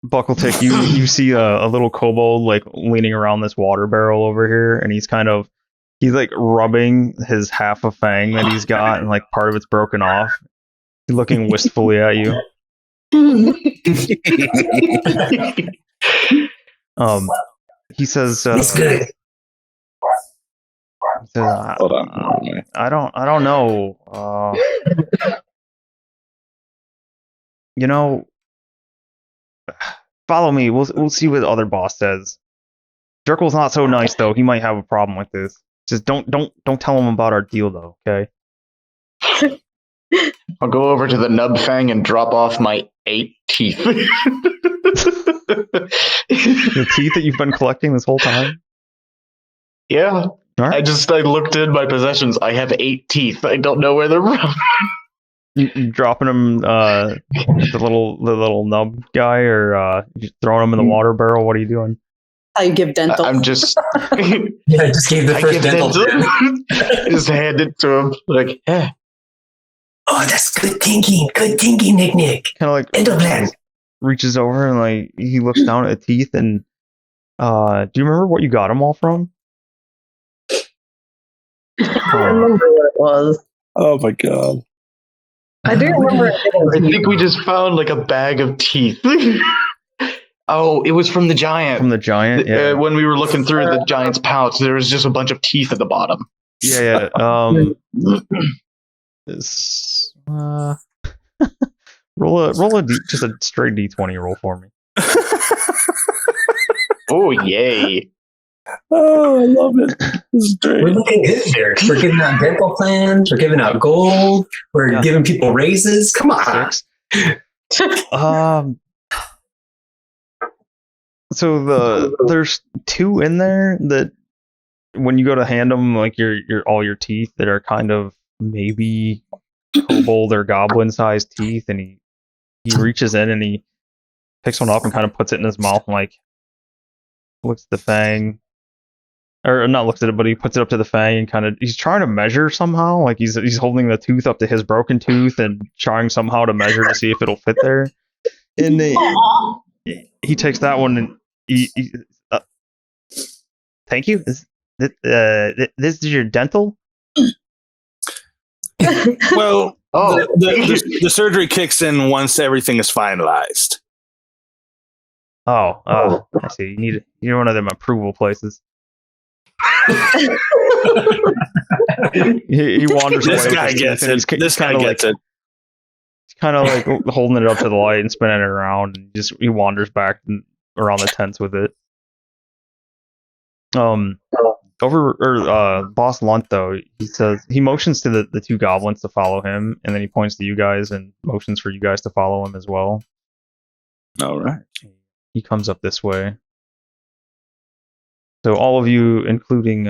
Buckletick. You see a little kobold like leaning around this water barrel over here, and he's like rubbing his half a fang that he's got, and like part of it's broken off. He's looking wistfully at you. He says, It's good. he says, Hold on. I don't know. Follow me. We'll see what the other boss says. Jerkel's not so nice though. He might have a problem with this. Just don't tell him about our deal though, okay? I'll go over to the nub fang and drop off my 8 teeth. The teeth that you've been collecting this whole time. Yeah. All right. I looked in my possessions. I have 8 teeth. I don't know where they're from. You dropping him the little nub guy, or just throwing him in the water barrel? What are you doing? How you give dental? I'm just. Yeah, I just gave the I first give dental. just hand it to him. Like, eh. Oh, that's good thinking. Good thinking, Nik Nik. Kind of like Dental plan. reaches over and like he looks down at the teeth and do you remember what you got them all from? I remember what it was. Oh my god. I do remember I think we just found like a bag of teeth. Oh, it was from the giant. From the giant, yeah. When we were looking through the giant's pouch, there was just a bunch of teeth at the bottom. Yeah. It's, just a straight D20 roll for me. Oh, yay. Oh, I love it. This is We're great. looking good here. We're giving out dental plans. We're giving out gold. We're giving people raises. Come on. 6. So there's 2 in there that when you go to hand them like your all your teeth that are kind of maybe kobold or goblin sized teeth, and he reaches in and he picks one up and kind of puts it in his mouth and like looks at the fang, or not looks at it, but he puts it up to the fang and kind of he's trying to measure somehow, like he's holding the tooth up to his broken tooth and trying somehow to measure to see if it'll fit there. And he takes that one and he thank you. This is your dental? Well, Oh. the surgery kicks in once everything is finalized. Oh, I see. You need one of them approval places. he wanders away. This guy gets it. This guy gets it. He's kind of like holding it up to the light and spinning it around, and he wanders back around the tents with it. Boss Lunt though, he motions to the 2 goblins to follow him, and then he points to you guys and motions for you guys to follow him as well. All right. He comes up this way. So all of you, including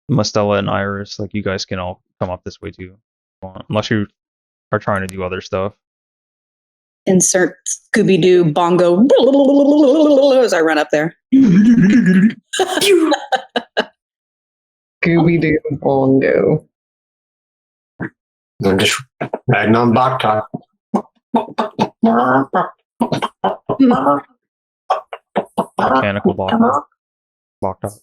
Mustella and Iris, like you guys can all come up this way too, unless you are trying to do other stuff. Insert Scooby Doo bongo as I run up there. Scooby Doo bongo. I'm just riding on Buckletick. Mechanical block up.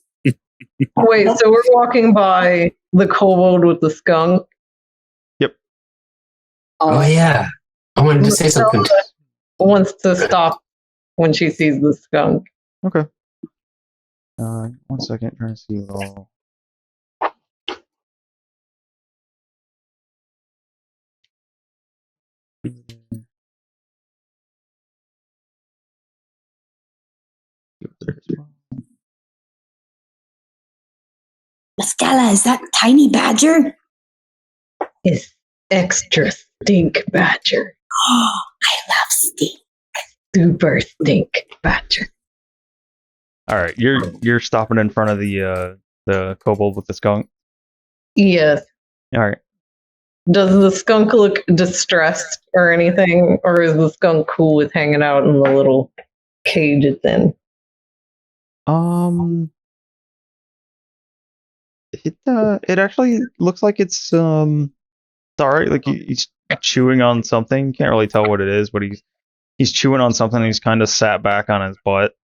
Wait, so we're walking by the kobold with the skunk? Yep. Oh, yeah. I wanted to say something. Wants to stop when she sees the skunk. Okay. 1 second, trying to see it all. Mustella, is that tiny badger? It's extra stink badger. Oh, I love stink. Super stink badger. All right, you're stopping in front of the kobold with the skunk. Yes. All right. Does the skunk look distressed or anything? Or is the skunk cool with hanging out in the little cage it's in? It actually looks like it's all right. Like he's chewing on something. Can't really tell what it is, but he's chewing on something. And he's kind of sat back on his butt.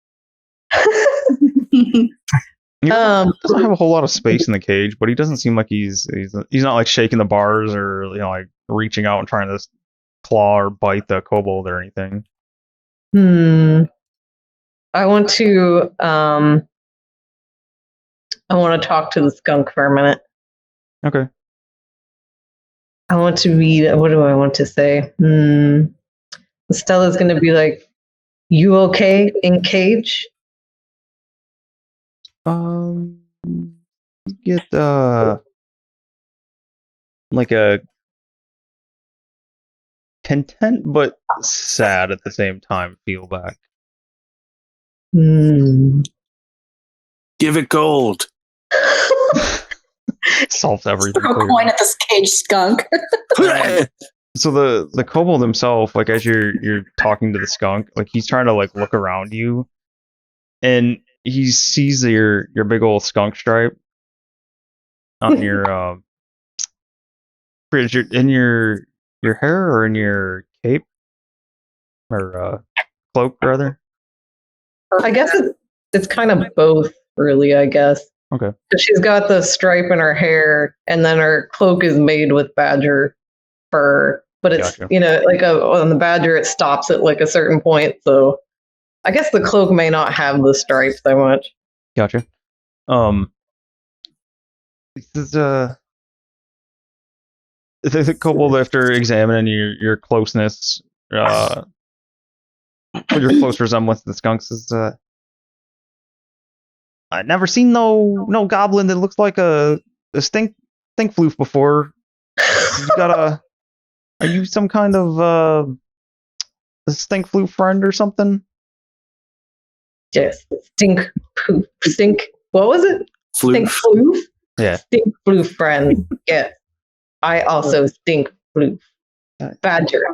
He doesn't have a whole lot of space in the cage, but he doesn't seem like he's not like shaking the bars or like reaching out and trying to claw or bite the kobold or anything. I want to talk to the skunk for a minute. Okay. I want to read. What do I want to say? Stella's going to be like, "You okay in cage?" You get like a content but sad at the same time feel back. Give it gold. Solves everything. Throw a for you. coin at this caged skunk. So the kobold himself, like as you're talking to the skunk, like he's trying to like look around you, and he sees your big old skunk stripe on your in your hair or in your cape or cloak rather. I guess it's kind of both, really. I guess. Okay. 'Cause she's got the stripe in her hair, and then her cloak is made with badger fur. But it's Gotcha. like on the badger, it stops at like a certain point. So I guess the cloak may not have the stripe so much. Gotcha. This is the kobold, after examining your closeness, your close resemblance to the skunks, is I've never seen no goblin that looks like a stink floof before. You got are you some kind of a stink floof friend or something? Yes, stink poof, stink. What was it? Stink floof. Yeah. Stink floof friend. Yes, I also stink floof. Badger.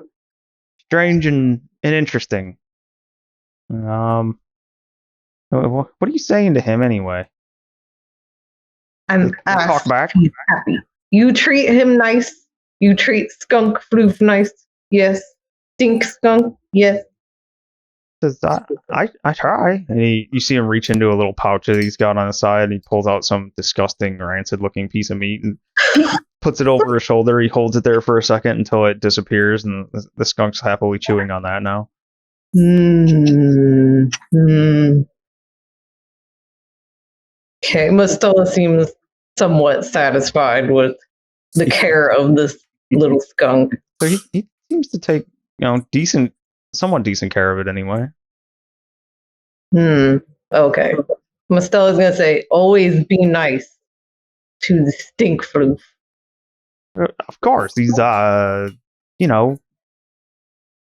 Strange and interesting. What are you saying to him anyway? I'm You talk back. He's happy. You treat him nice. You treat skunk floof nice. Yes. Stink skunk. Yes. Says I try. And you see him reach into a little pouch that he's got on the side, and he pulls out some disgusting, rancid-looking piece of meat and puts it over his shoulder. He holds it there for a second until it disappears, and the skunk's happily chewing on that now. Okay, Mustella seems somewhat satisfied with the care of this little skunk. So he seems to take somewhat decent care of it anyway. Okay. Mustella's gonna say, always be nice to the stink floof. Of course, he's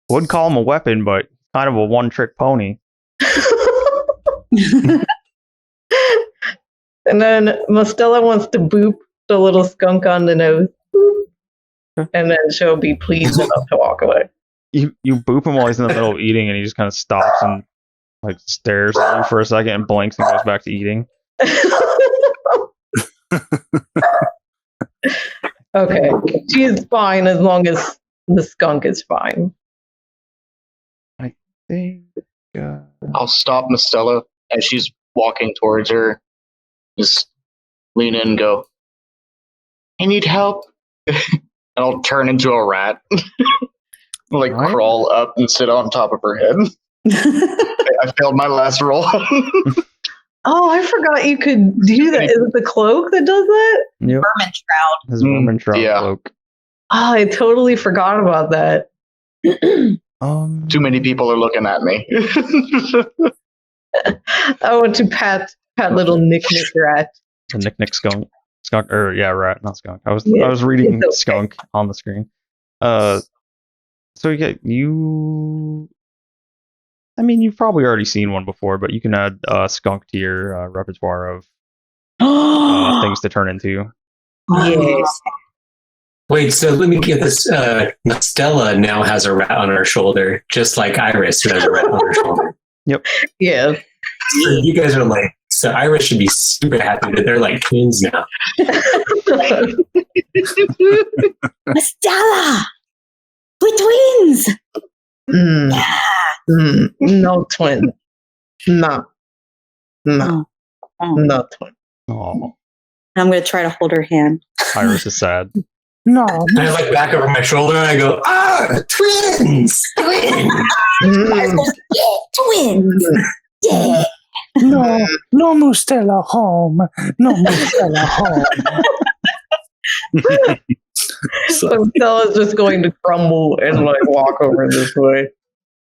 wouldn't call him a weapon, but kind of a one-trick pony. And then Mustella wants to boop the little skunk on the nose. Boop. And then she'll be pleased enough to walk away. You boop him while he's in the middle of eating, and he just kind of stops and like stares at you for a second and blinks and goes back to eating. Okay. She's fine as long as the skunk is fine. I think I'll stop Mustella as she's walking towards her. Just lean in and go, I need help. And I'll turn into a rat. Like What? crawl up and sit on top of her head. I failed my last roll. Oh, I forgot you could do that. Is it the cloak that does that? Yep. Vermin shroud. His vermin shroud yeah. cloak. Oh, I totally forgot about that. Too many people are looking at me. I want to pat little Nik Nik rat. The Nik Nik skunk, or yeah, rat, not skunk. I was Yeah, reading it's okay. skunk on the screen. So yeah, you've probably already seen one before, but you can add skunk to your repertoire of things to turn into. Yes. Wait, so let me get this. Mustella now has a rat on her shoulder, just like Iris, who has a rat on her shoulder. Yeah. So you guys are like, so Iris should be super happy that they're like twins now. Mustella! We're twins! No twin. No. Oh. No twin. Oh, I'm going to try to hold her hand. Iris is sad. No. And I look back over my shoulder and I go, twins! Twins! Yeah, twins! Yeah! No Mustella home. No Mustella home. So Stella's just going to crumble and like walk over this way.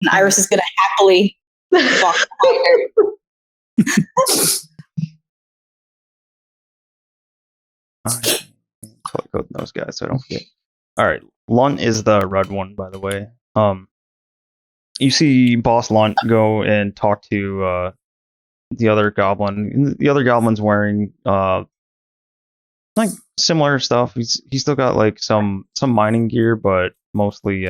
And Iris is going to happily walk behind her. Color code those guys so I don't forget. All right, Lunt is the red one, by the way. You see Boss Lunt go and talk to the other goblin. The other goblin's wearing like similar stuff. He's still got like some mining gear, but mostly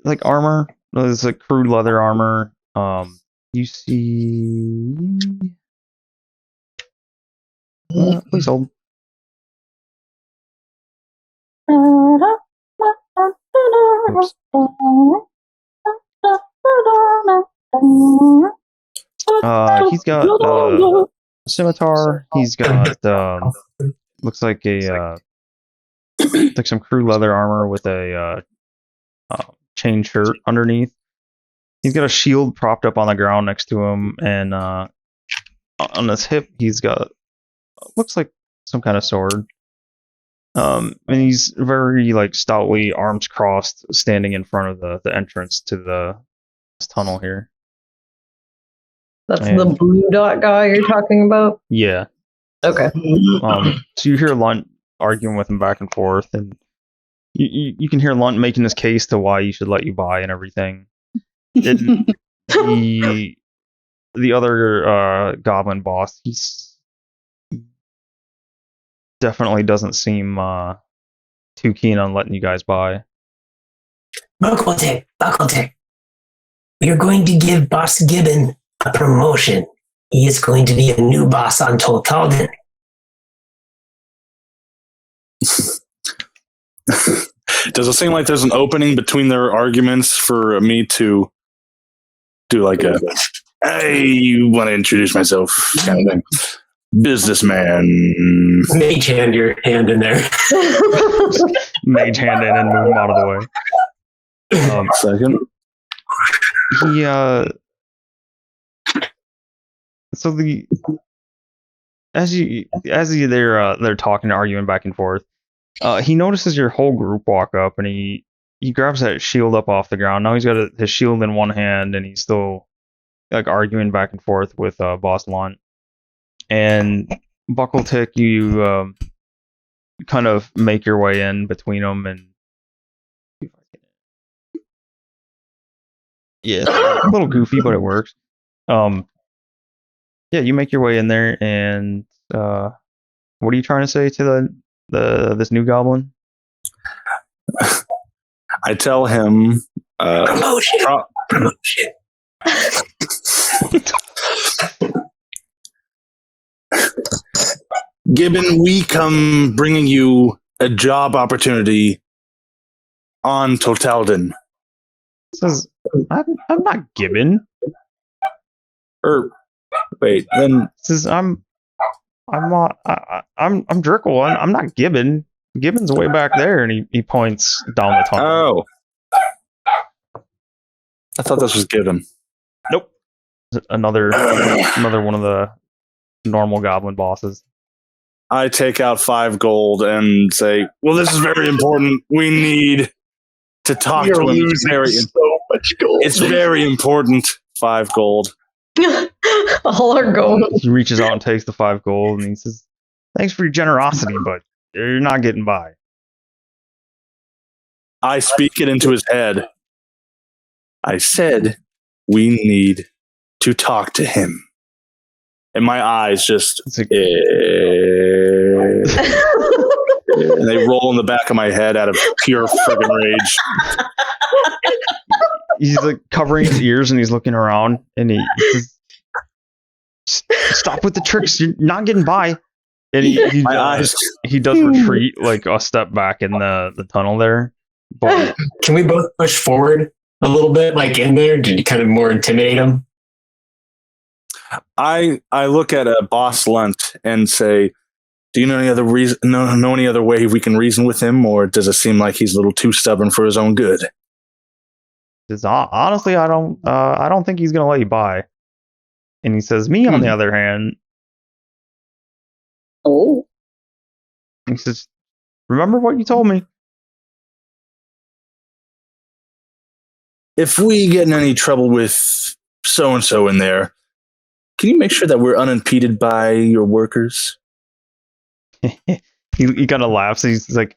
like armor. There's like crude leather armor. You see. Please hold. Oops. He's got a scimitar. He's got looks like a like some crew leather armor with a chain shirt underneath. He's got a shield propped up on the ground next to him, and on his hip he's got looks like some kind of sword. And he's very like stoutly, arms crossed, standing in front of the entrance to this tunnel here. That's the blue dot guy you're talking about? Yeah. Okay. So you hear Lunt arguing with him back and forth, and you can hear Lunt making his case to why he should let you by and everything. The other goblin boss, he's definitely doesn't seem too keen on letting you guys by. Buckletick, we're going to give Boss Gibbon a promotion. He is going to be a new boss on Toltalden. Does it seem like there's an opening between their arguments for me to do like a, hey, you want to introduce myself kind of thing? Businessman. Mage hand your hand in there. Mage hand in and move him out of the way. Second. So they're talking, arguing back and forth. He notices your whole group walk up, and he grabs that shield up off the ground. Now he's got his shield in one hand, and he's still like arguing back and forth with Boss Lunt. And Buckletick, you kind of make your way in between them, and yeah, a little goofy, but it works. Yeah, you make your way in there, and what are you trying to say to this new goblin? I tell him Promotion. Gibbon, we come bringing you a job opportunity on Toltalden. Says, I'm not Gibbon. Wait, then Says I'm Drickle. I'm not Gibbon. Gibbon's way back there, and he points down the tunnel. Oh, I thought this was Gibbon. Nope. Another one of the normal goblin bosses. I take out 5 gold and say, well, this is very important. We need to talk to him. So much gold. It's very important. 5 gold. All our gold. He reaches out and takes the 5 gold, and he says, "Thanks for your generosity, but you're not getting by." I speak it into his head. I said, we need to talk to him. And my eyes just... and they roll in the back of my head out of pure friggin' rage. He's like covering his ears, and he's looking around, and he says, "Stop with the tricks. You're not getting by." And he does retreat like a step back in the tunnel there. But Can we both push forward a little bit, like in there, to kind of more intimidate him? I look at Boss Lunt and say, do you know any other know any other way we can reason with him, or does it seem like he's a little too stubborn for his own good? says, "Honestly, I don't think he's gonna let you by." And he says, "Me, on the other hand," Oh. he says, "Remember what you told me." If we get in any trouble with so-and-so in there, can you make sure that we're unimpeded by your workers? He kind of laughs. He's like,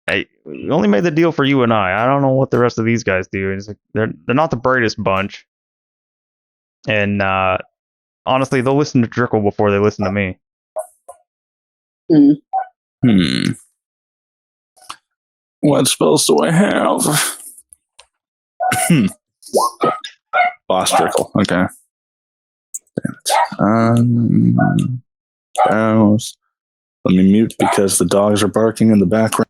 "Hey, we only made the deal for you and I. I don't know what the rest of these guys do." And he's like, they're not the brightest bunch. And honestly, they'll listen to Drickle before they listen to me. What spells do I have? Boss Drickle. Okay. Damn it. Let me mute because the dogs are barking in the background.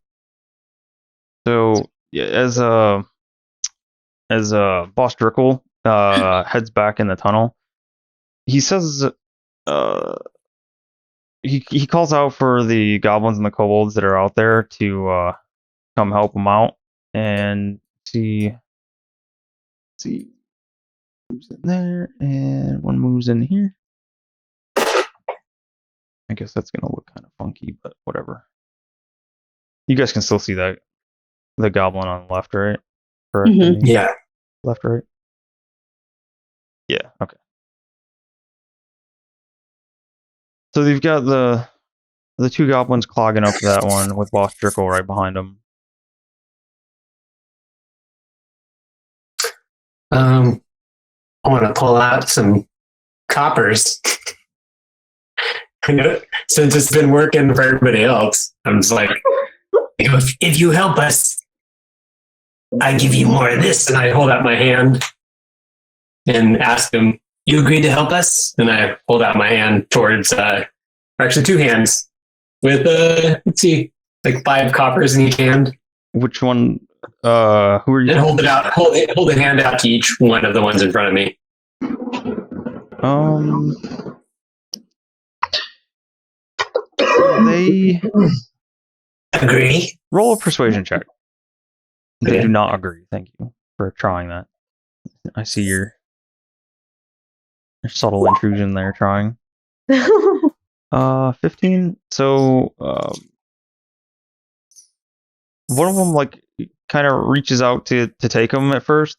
So yeah, as Boss Drickle heads back in the tunnel, he says he calls out for the goblins and the kobolds that are out there to come help him out and see moves in there and one moves in here. I guess that's gonna look kind of funky, but whatever. You guys can still see that the goblin on the left, right? Correct? Yeah. Left, right? Yeah, okay. So you've got the two goblins clogging up that one with Boss Drickle right behind them. I want to pull out some coppers. Since it's been working for everybody else, I'm just like, If you help us, I give you more of this. and I hold out my hand and ask him, "You agree to help us?" And I hold out my hand towards, actually 2 hands with, let's see, like 5 coppers in each hand. Which one? Who are you? And hold a hand out to each one of the ones in front of me. They Agree? roll a persuasion check. They Okay. do not agree. Thank you for trying that. I see your subtle intrusion there. Trying. 15. So, one of them like kind of reaches out to take him at first,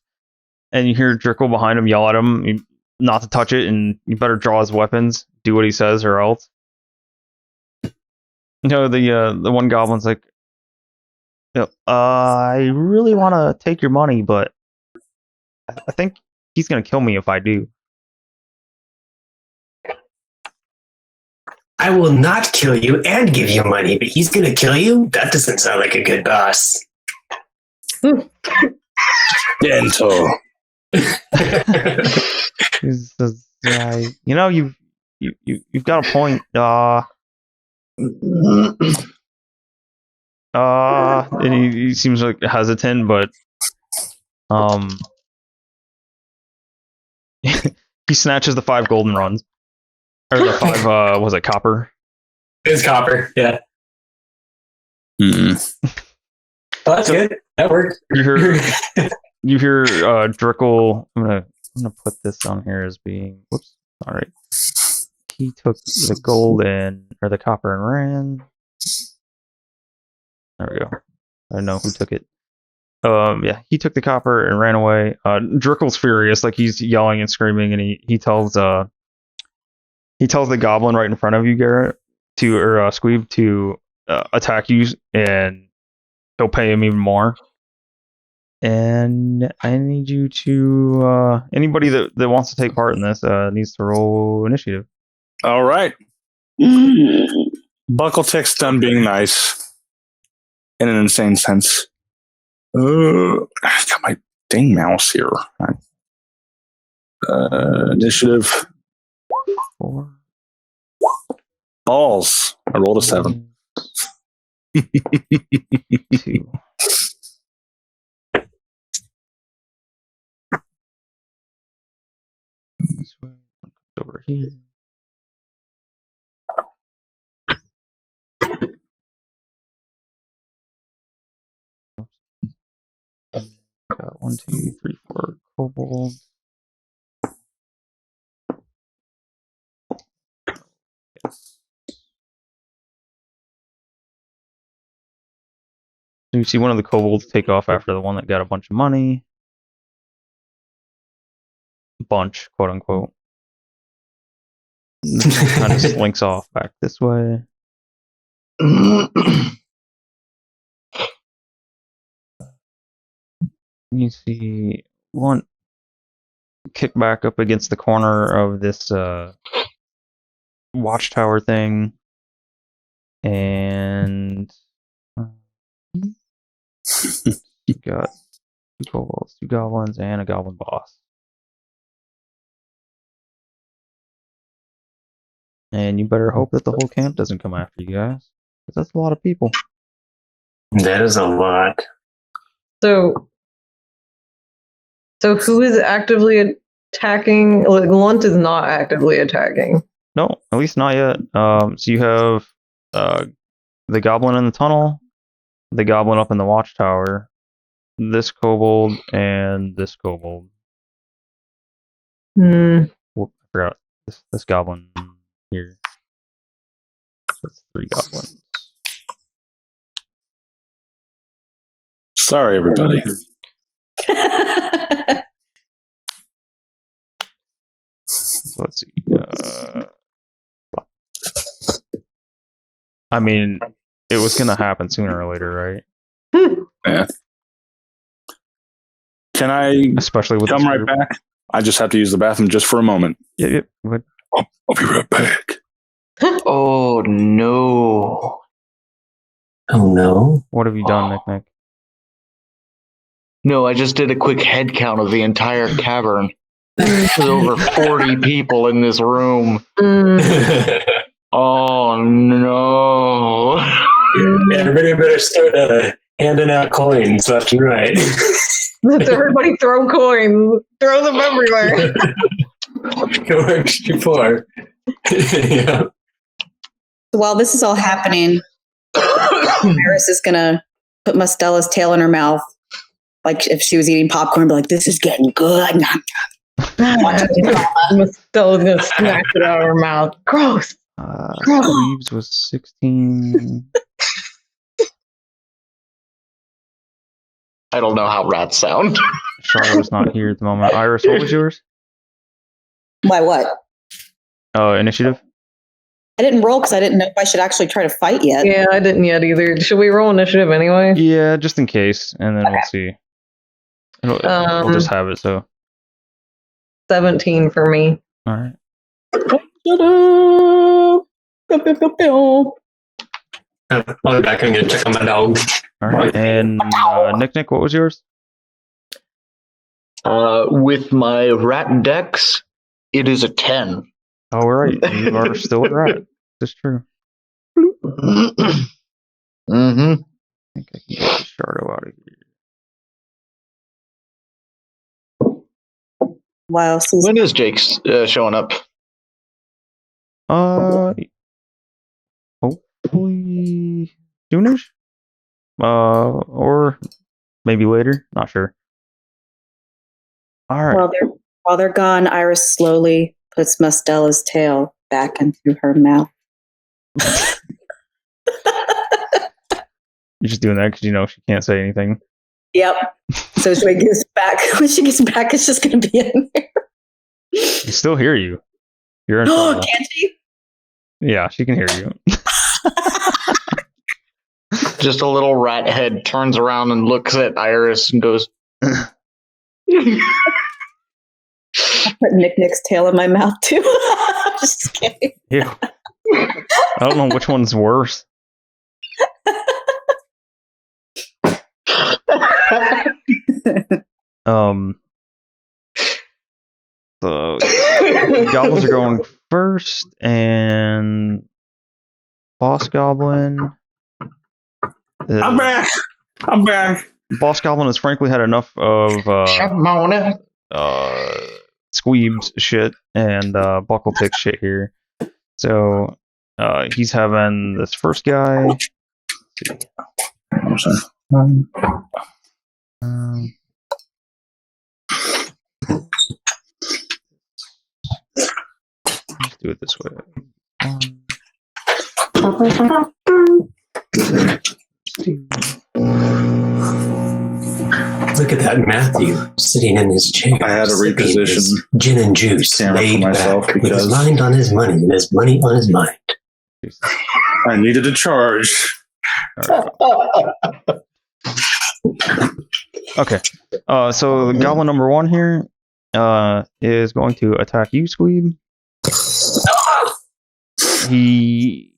and you hear Drickle behind him yell at him not to touch it, and you better draw his weapons, do what he says, or else. No, the one goblin's like, I really want to take your money, but I think he's gonna kill me if I do. I will not kill you and give you money, but he's going to kill you? That doesn't sound like a good boss. Gentle. He says, you've got a point. And he seems like hesitant, but he snatches the 5 golden runs, or the 5 was it copper? It's copper, yeah. Mm. Oh, that's good. That worked. You hear Drickle. I'm gonna put this on here as being. Whoops. All right. He took the gold or the copper and ran. There we go. I don't know who took it. Yeah, he took the copper and ran away. Drickle's furious, like he's yelling and screaming, and he tells the goblin right in front of you, Garrett, or Squeeb, to attack you, and he'll pay him even more. And I need you to anybody that wants to take part in this needs to roll initiative. All right. Buckletick's done being nice in an insane sense. I got my dang mouse here. Initiative. 4. Balls. I rolled a 7. 2. Over here. Got 1, 2, 3, 4 kobold. Yes. So you see one of the kobolds take off after the one that got a bunch of money. Bunch, quote unquote. Kind of slinks off back this way. You see one kick back up against the corner of this watchtower thing, and you got 2 kobolds, 2 goblins, and a goblin boss. And you better hope that the whole camp doesn't come after you guys, because that's a lot of people. That is a lot. So who is actively attacking? Like, Lunt is not actively attacking. No, at least not yet. So you have the goblin in the tunnel, the goblin up in the watchtower, this kobold, and this kobold. Hmm. Whoop, I forgot this goblin here. That's 3 goblins. Sorry, everybody. So let's see. I mean, it was gonna happen sooner or later, right? Yeah. Can I Especially with come this right group. back? I just have to use the bathroom just for a moment. Yep. But I'll be right back. Oh no. Oh no. what have you done, Nik Nik? No, I just did a quick head count of the entire cavern. There's over 40 people in this room. Oh no. Everybody better start handing out coins left and right. Let's everybody throw coins. Throw them everywhere. Go extra far. Yeah. While this is all happening, Iris is gonna put Mustella's tail in her mouth, like if she was eating popcorn, be like, "This is getting good." Mustella's gonna snatch it out of her mouth. Gross. Squeebs was 16. I don't know how rats sound. Charlotte's not here at the moment. Iris, what was yours? Why what? Initiative? I didn't roll because I didn't know if I should actually try to fight yet. Yeah, I didn't yet either. Should we roll initiative anyway? Yeah, just in case, and then we'll see. We'll just have it, so. 17 for me. Alright. I'll be back. I'm gonna check on my dog. Alright, and Nik Nik, what was yours? With my rat dex, it is a 10. Oh, right. You are still a rat. That's true. Mm-hmm. I think I can get the Shardo out of here. While Susan, When is Jake's showing up? Hopefully soonish? Or maybe later. Not sure. Alright. while they're gone, Iris slowly puts Mustella's tail back into her mouth. You're just doing that because you know she can't say anything. Yep. So when she gets back, it's just going to be in there. I still hear you. You're in Oh, trouble. can she? Yeah, she can hear you. Just a little rat head turns around and looks at Iris and goes, I put Nik Nik's tail in my mouth too. Just kidding. Ew. I don't know which one's worse. So goblins are going first, and boss goblin. I'm back. Boss goblin has frankly had enough of Shamona. Squeeb's shit and Buckletick shit here. So he's having this first guy. Let's do it this way. Look at that Matthew sitting in his chair. I had to sipping reposition his gin and juice, camera for laid myself back, with because- his mind on his money and his money on his mind. I needed a charge. Okay. So goblin number 1 here, is going to attack you, Squeeb. He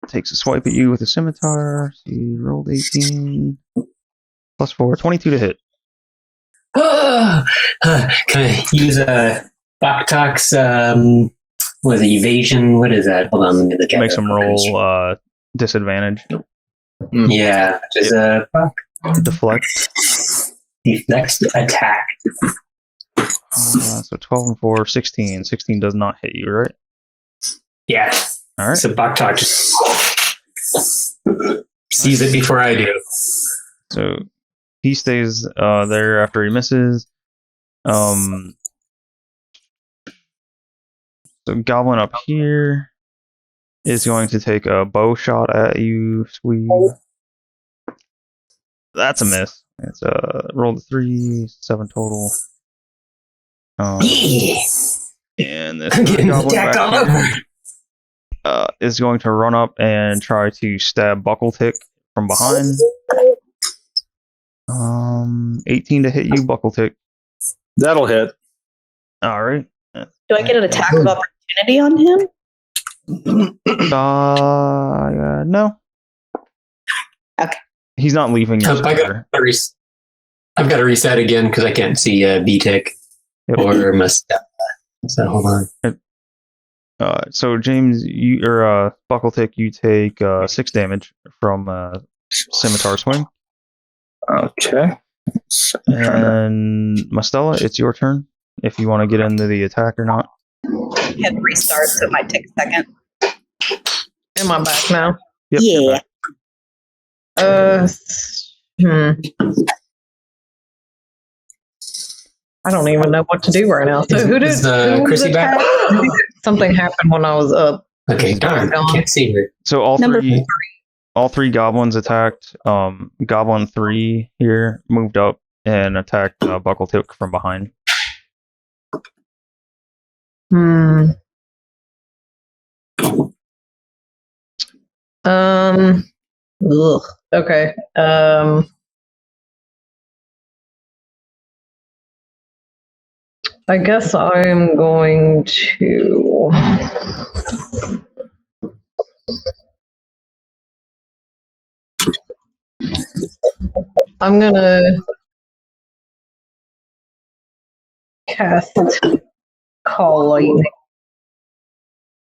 takes a swipe at you with a scimitar. He rolled 18. Plus 4, 22 to hit. Can I use Baktak's what is it, evasion? What is that? Hold on, let me look at Makes it. him roll disadvantage. Yeah, just Deflect. deflect attack. So 12 and 4, 16. 16 does not hit you, right? Yeah. All right. So Baktak just sees it before I do. So he stays there after he misses. So Goblin up here is going to take a bow shot at you, Squeeb. That's a miss. It's rolled a 3, 7 total. Yeah. And this I'm getting goblin attacked back all here, over. is going to run up and try to stab Buckletick from behind. 18 to hit you, Buckletick. That'll hit. All right. Do I get an attack of opportunity on him? No. Okay. He's not leaving your square. I've got to reset again because I can't see BTIC or Mustella. So hold on. So James, you or Buckletick, you take 6 damage from scimitar swing. Okay. And Mustella, it's your turn. If you want to get into the attack or not. Hit restart, so it might take a second. Am I back now? Yep, you're back. I don't even know what to do right now. So who did Is, who was Chrissy back? attacked? Something happened when I was up. Okay, darn, I can't see her. So all Number three goblins attacked. Goblin 3 here moved up and attacked Buckletick from behind. Ugh. Okay. I guess I'm going to. I'm gonna cast Call Lightning.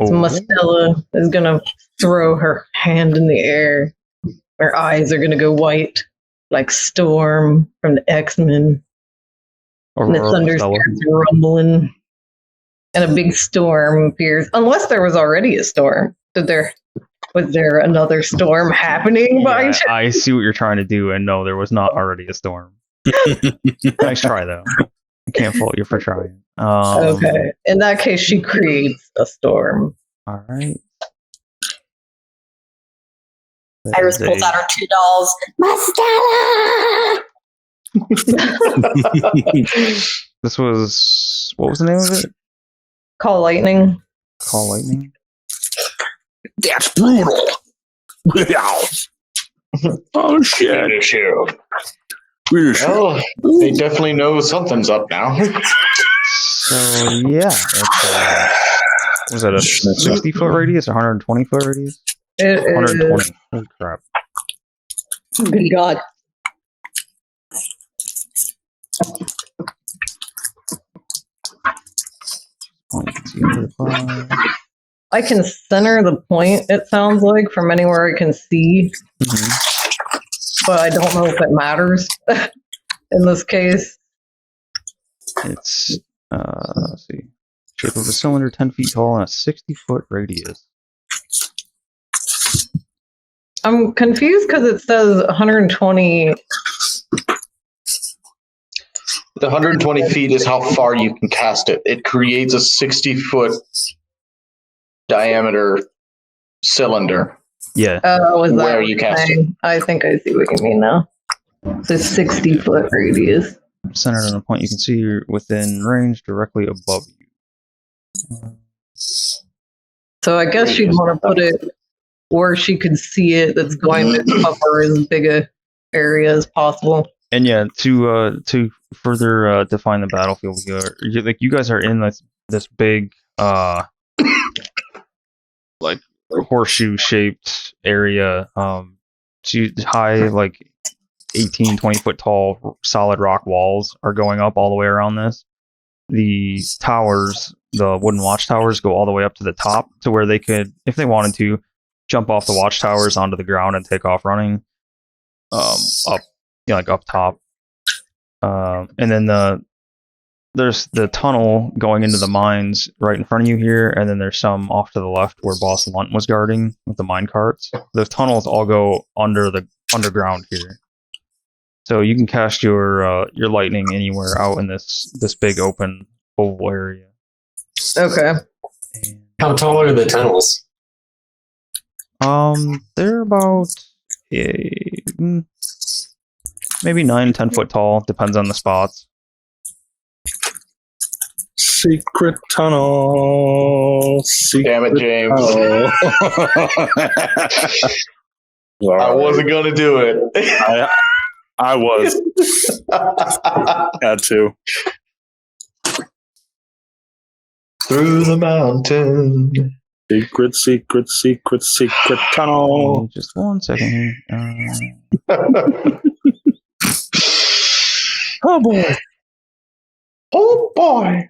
So Mustella is gonna throw her hand in the air. Her eyes are gonna go white, like Storm from the X-Men. And the thunder starts rumbling, and a big storm appears. Unless there was already a storm. Was there another storm happening by chance? I see what you're trying to do, and no, there was not already a storm. Nice try, though. I can't fault you for trying. Okay. In that case, she creates a storm. All right. Iris pulls out her 2 dolls. Mustella! This was, what was the name of it? Call Lightning. Call Lightning. That's brutal. Oh shit. Well, they definitely know something's up now. So yeah, it's, was that a 60-foot radius, 120-foot radius? It 120. is. Holy crap! Good God. Oh, you can see under the cloud. I can center the point, it sounds like, from anywhere I can see. But I don't know if it matters in this case. It's let's see, shape of a cylinder, 10 feet tall, and a 60-foot radius. I'm confused because it says 120. The 120 feet is how far you can cast it. It creates a 60-foot diameter cylinder. Yeah. Was that Where you cast it. I think I see what you mean now. The 60-foot radius. Centered on a point you can see within range directly above you. So I guess you'd want to put it where she could see it that's going to cover as big a area as possible. And yeah, to further define the battlefield here, you guys are in this big like horseshoe shaped area. High, like 18, 20 foot tall solid rock walls are going up all the way around this. The towers, the wooden watchtowers, go all the way up to the top to where they could, if they wanted to, jump off the watchtowers onto the ground and take off running up, like up top. And then there's the tunnel going into the mines right in front of you here, and then there's some off to the left where Boss Lunt was guarding with the mine carts. Those tunnels all go underground here. So you can cast your lightning anywhere out in this big open oval area. Okay. How tall are the tunnels? They're about maybe 9-10 foot tall. Depends on the spots. Secret tunnel. Damn it, James. I wasn't gonna do it. I was. Had to. Through the mountain. Secret tunnel. Just 1 second here. Oh boy. Oh boy.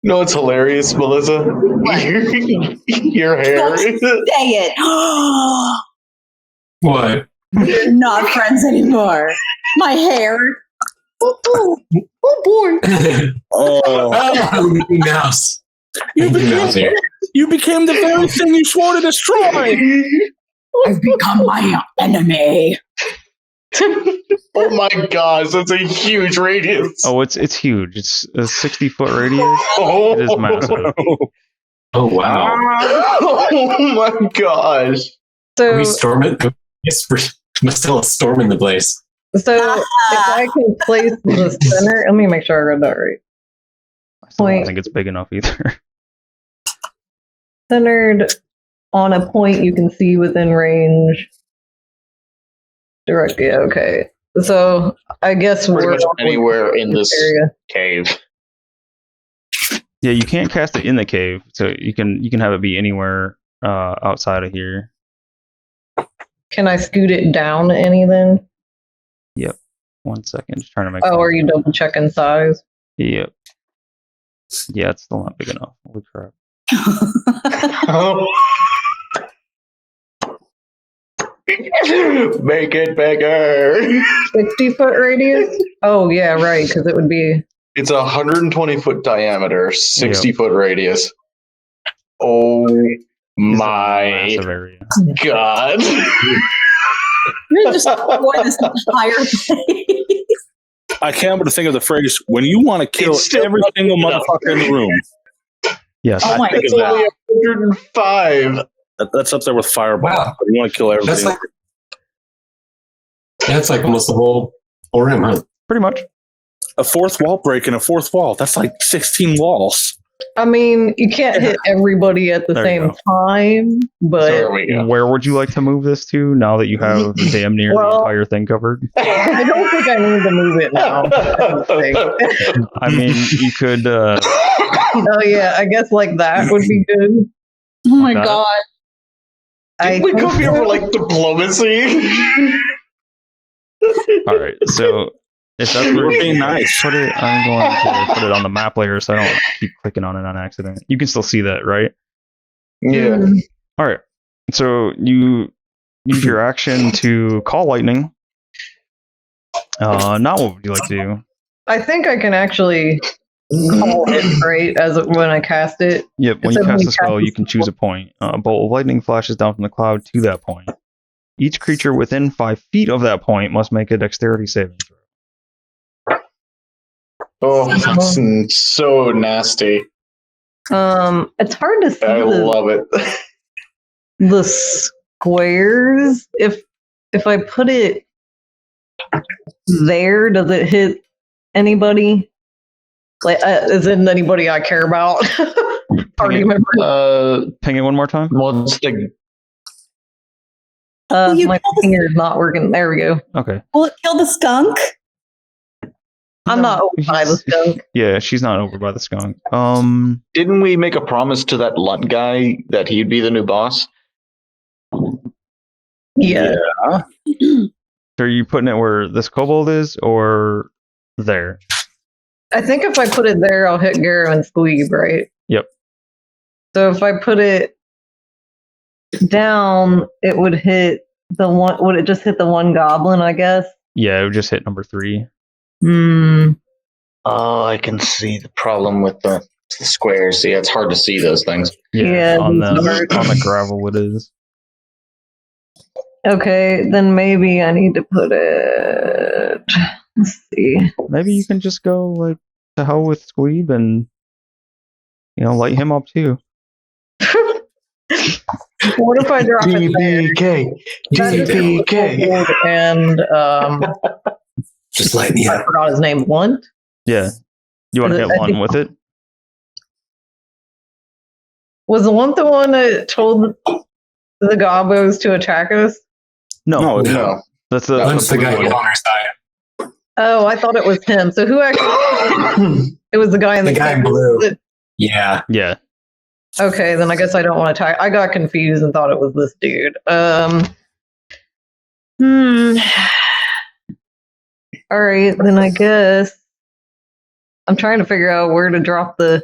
No, it's hilarious, Melissa. Your hair. Don't say it. What? We're not friends anymore. My hair. Oh boy. Oh, Mickey Mouse. you became the very thing you swore to destroy. I've become my enemy. Oh my gosh, that's a huge radius. Oh, it's huge. It's a 60-foot radius. Oh, It is massive. Oh, wow. Oh my gosh. Can So, we storm it? Yes, we're still storming the place. if I can place the center, let me make sure I read that right. I still don't Point. think it's big enough either. Centered on a point you can see within range. Directly, okay. So I guess Pretty we're much anywhere in this area. cave. Yeah, you can't cast it in the cave, so you can have it be anywhere outside of here. Can I scoot it down any then? Yep. 1 second, just trying to make. Oh, are you double checking size? Yep. Yeah, it's still not big enough. Holy crap. Make it bigger. 60-foot radius? Oh, yeah, right, because it would be. It's a 120-foot diameter, 60-foot radius. Oh It's a my massive area. god. You're just destroy this entire place. I can't help but to think of the phrase, when you want to kill It's still every not single big enough. motherfucker in the room. Yes. Oh my think It's of that. only 105. That's up there with Fireball. Wow. You want to kill That's everything. like almost the whole room, huh? Pretty much. A fourth wall break and a fourth wall. That's like 16 walls. I mean, you can't hit everybody at the There you same go. time, but There we go. Where would you like to move this to now that you have damn near the Well- entire thing covered? I don't think I need to move it now. I think. I mean, you could. Oh yeah, I guess like that would be good. Oh my Okay. god. Did we come here for like diplomacy? All right, so if that's We're where being nice. put it, I'm going to put it on the map later so I don't keep clicking on it on accident. You can still see that, right? Yeah. All right. So you use your action to call lightning. Now what would you like to do? I think I can actually call it right as it, when I cast it. Yep, when So you when cast you a spell, cast you can choose a point. A bolt of lightning flashes down from the cloud to that point. Each creature within 5 feet of that point must make a dexterity saving throw. Oh, that's so nasty. It's hard to see I love it. the squares. If I put it there, does it hit anybody? Like, is it anybody I care about? Party member? Ping it one more time. What's the You My killed the- finger is not working. There we go. Okay. Will it kill the skunk? I'm not over by the skunk. Yeah, she's not over by the skunk. Didn't we make a promise to that Lunt guy that he'd be the new boss? Yeah. Are you putting it where this kobold is, or there? I think if I put it there, I'll hit Garo and Squeeb, right? Yep. So if I put it down, it would hit the one. Would it just hit the one goblin? I guess. Yeah, it would just hit number 3. Hmm. Oh, I can see the problem with the squares. Yeah, it's hard to see those things. Yeah, on the it's on the gravel it is. Okay, then maybe I need to put it. Let's see. Maybe you can just go like to hell with Squeeb and light him up too. What if I drop it there? DPK. That is DPK. And Just light me I up. forgot his name. Lunt. Yeah. You want to Is hit it- Lunt with it? Was Lunt the one that told the gobos to attack us? No, No. that's the Once the guy blue on one. our side. Oh, I thought it was him. So who actually? It was the guy in the The guy in blue. Yeah. Yeah. Okay, then I guess I don't want to attack. I got confused and thought it was this dude. All right, then I guess I'm trying to figure out where to drop the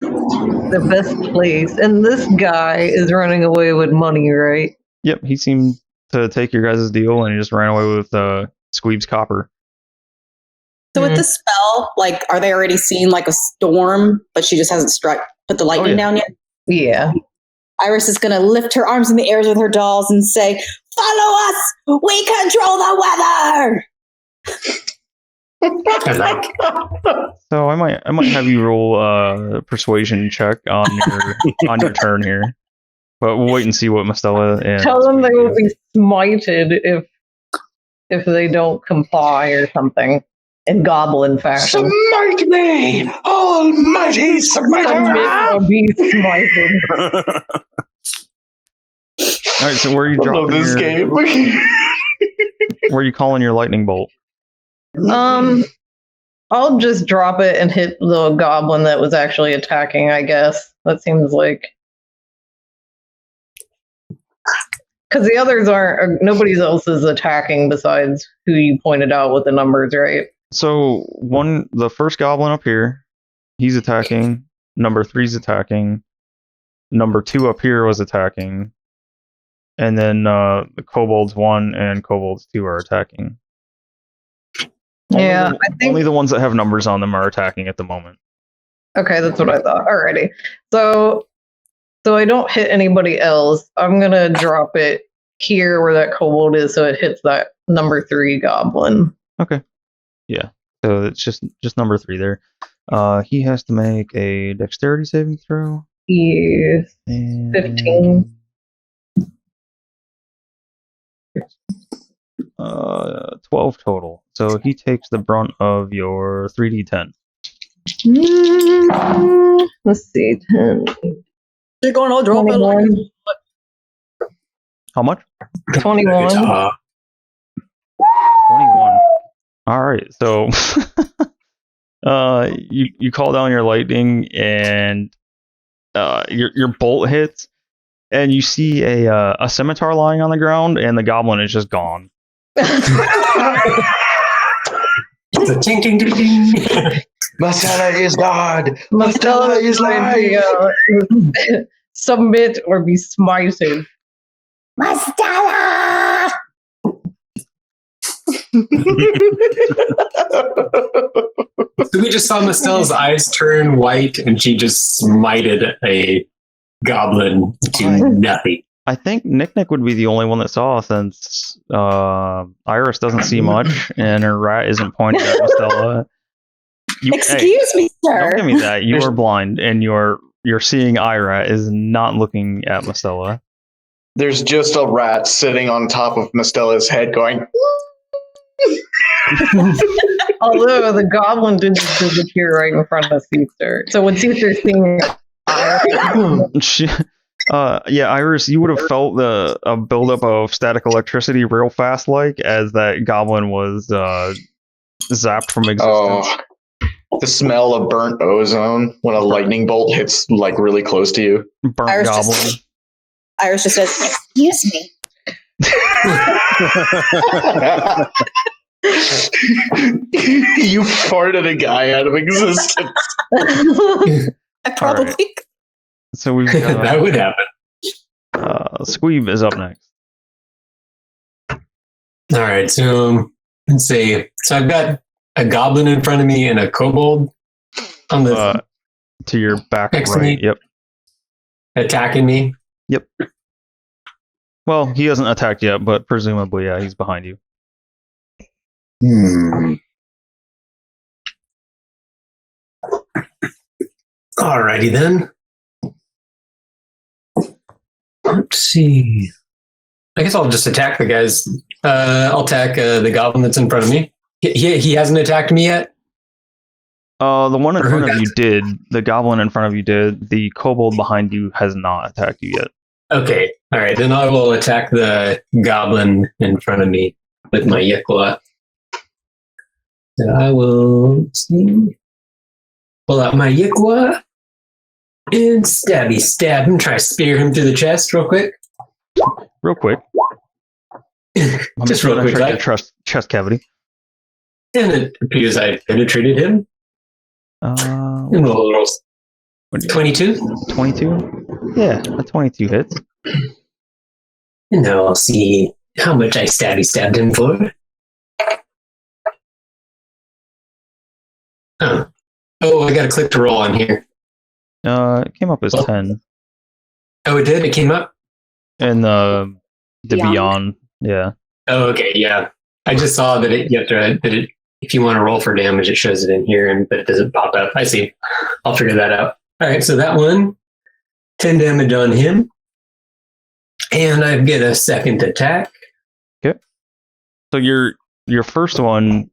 best place. And this guy is running away with money, right? Yep. He seemed to take your guys' deal and he just ran away with Squeeb's copper. So with the spell, like, are they already seeing like a storm, but she just hasn't put the lightning yeah. down yet? Yeah. Iris is going to lift her arms in the air with her dolls and say, "Follow us! We control the weather!" I like. So I might have you roll a persuasion check on your turn here. But we'll wait and see what Mustella and Tell them they Squeeb will do. be smited if they don't comply or something in goblin fashion. Smite me, almighty Submit smiter! or be smited. All right, so where are you I love dropping this game. where are you calling your lightning bolt? I'll just drop it and hit the goblin that was actually attacking, I guess. That seems like. Because the others nobody else is attacking besides who you pointed out with the numbers, right? So the first goblin up here, he's attacking. Number 3's attacking. Number 2 up here was attacking. And then the kobolds 1 and kobolds 2 are attacking. Yeah, I think. Only the ones that have numbers on them are attacking at the moment. Okay, that's what I thought. Alrighty. So I don't hit anybody else. I'm gonna drop it here where that kobold is, so it hits that number 3 goblin. Okay. Yeah. So it's just number 3 there. He has to make a dexterity saving throw. Yes. And 15. 12 total. So he takes the brunt of your 3d10. Let's see, 10. You're going to drop it. 21. How much? 21. 21. All right. So you call down your lightning and your bolt hits and you see a scimitar lying on the ground and the goblin is just gone. It's a ting ting ting ting. Mustella is God. Mustella is life. Submit or be smited. Mustella! So we just saw Mustella's eyes turn white and she just smited a goblin to nothing. I think Nik Nik would be the only one that saw since Iris doesn't see much and her rat isn't pointing at Mustella. Excuse me, sir. Don't give me that. You are blind and your seeing eye rat is not looking at Mustella. There's just a rat sitting on top of Mustella's head going, Although the goblin did just disappear right in front of Caesar. So when Caesar's seeing Yeah, Iris, you would have felt a buildup of static electricity real fast, like as that goblin was zapped from existence. Oh, the smell of burnt ozone when a lightning bolt hits like really close to you. Burnt Iris goblin. Iris just says, "Excuse me." You farted a guy out of existence. I probably. Alright. So we've got, that would happen. Squeeb is up next. All right, so let's see. So I've got a goblin in front of me and a kobold on the To your back Next to right. me. Yep. attacking me. Well, he hasn't attacked yet, but presumably, yeah, he's behind you. Alrighty then. Let's see. I guess I'll just attack the guys. I'll attack the goblin that's in front of me. He hasn't attacked me yet. The one in Or who front of got- you did. The goblin in front of you did. The kobold behind you has not attacked you yet. Okay. All right. Then I will attack the goblin in front of me with my Yikla. So I will see. Pull out my Yikla and stab him. Try to spear him through the chest real quick. Real quick. Just real quick, Check like. your chest cavity. And it appears I penetrated him. And we'll roll 22. 22? Yeah, a 22 hits. And now I'll see how much I stabbed him for. Oh, I got to click to roll on here. It came up as Oh. 10. Oh, it did? It came up? And the Beyond? beyond, yeah. Oh, okay, yeah. I just saw that if you want to roll for damage, it shows it in here, but it doesn't pop up. I see. I'll figure that out. All right, so that one, 10 damage on him. And I get a second attack. So your first one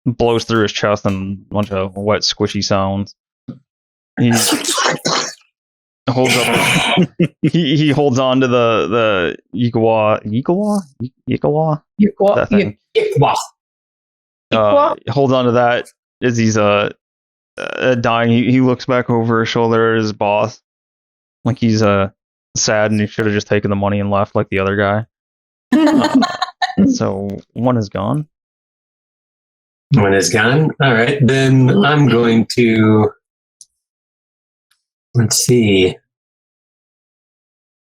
blows through his chest and a bunch of wet, squishy sounds. He holds up. he holds on to the Yikawa. That thing. Holds on to that as he's dying. He looks back over his shoulder at his boss, like he's sad and he should have just taken the money and left like the other guy. So one is gone. One is gone. All right, then I'm going to. Let's see.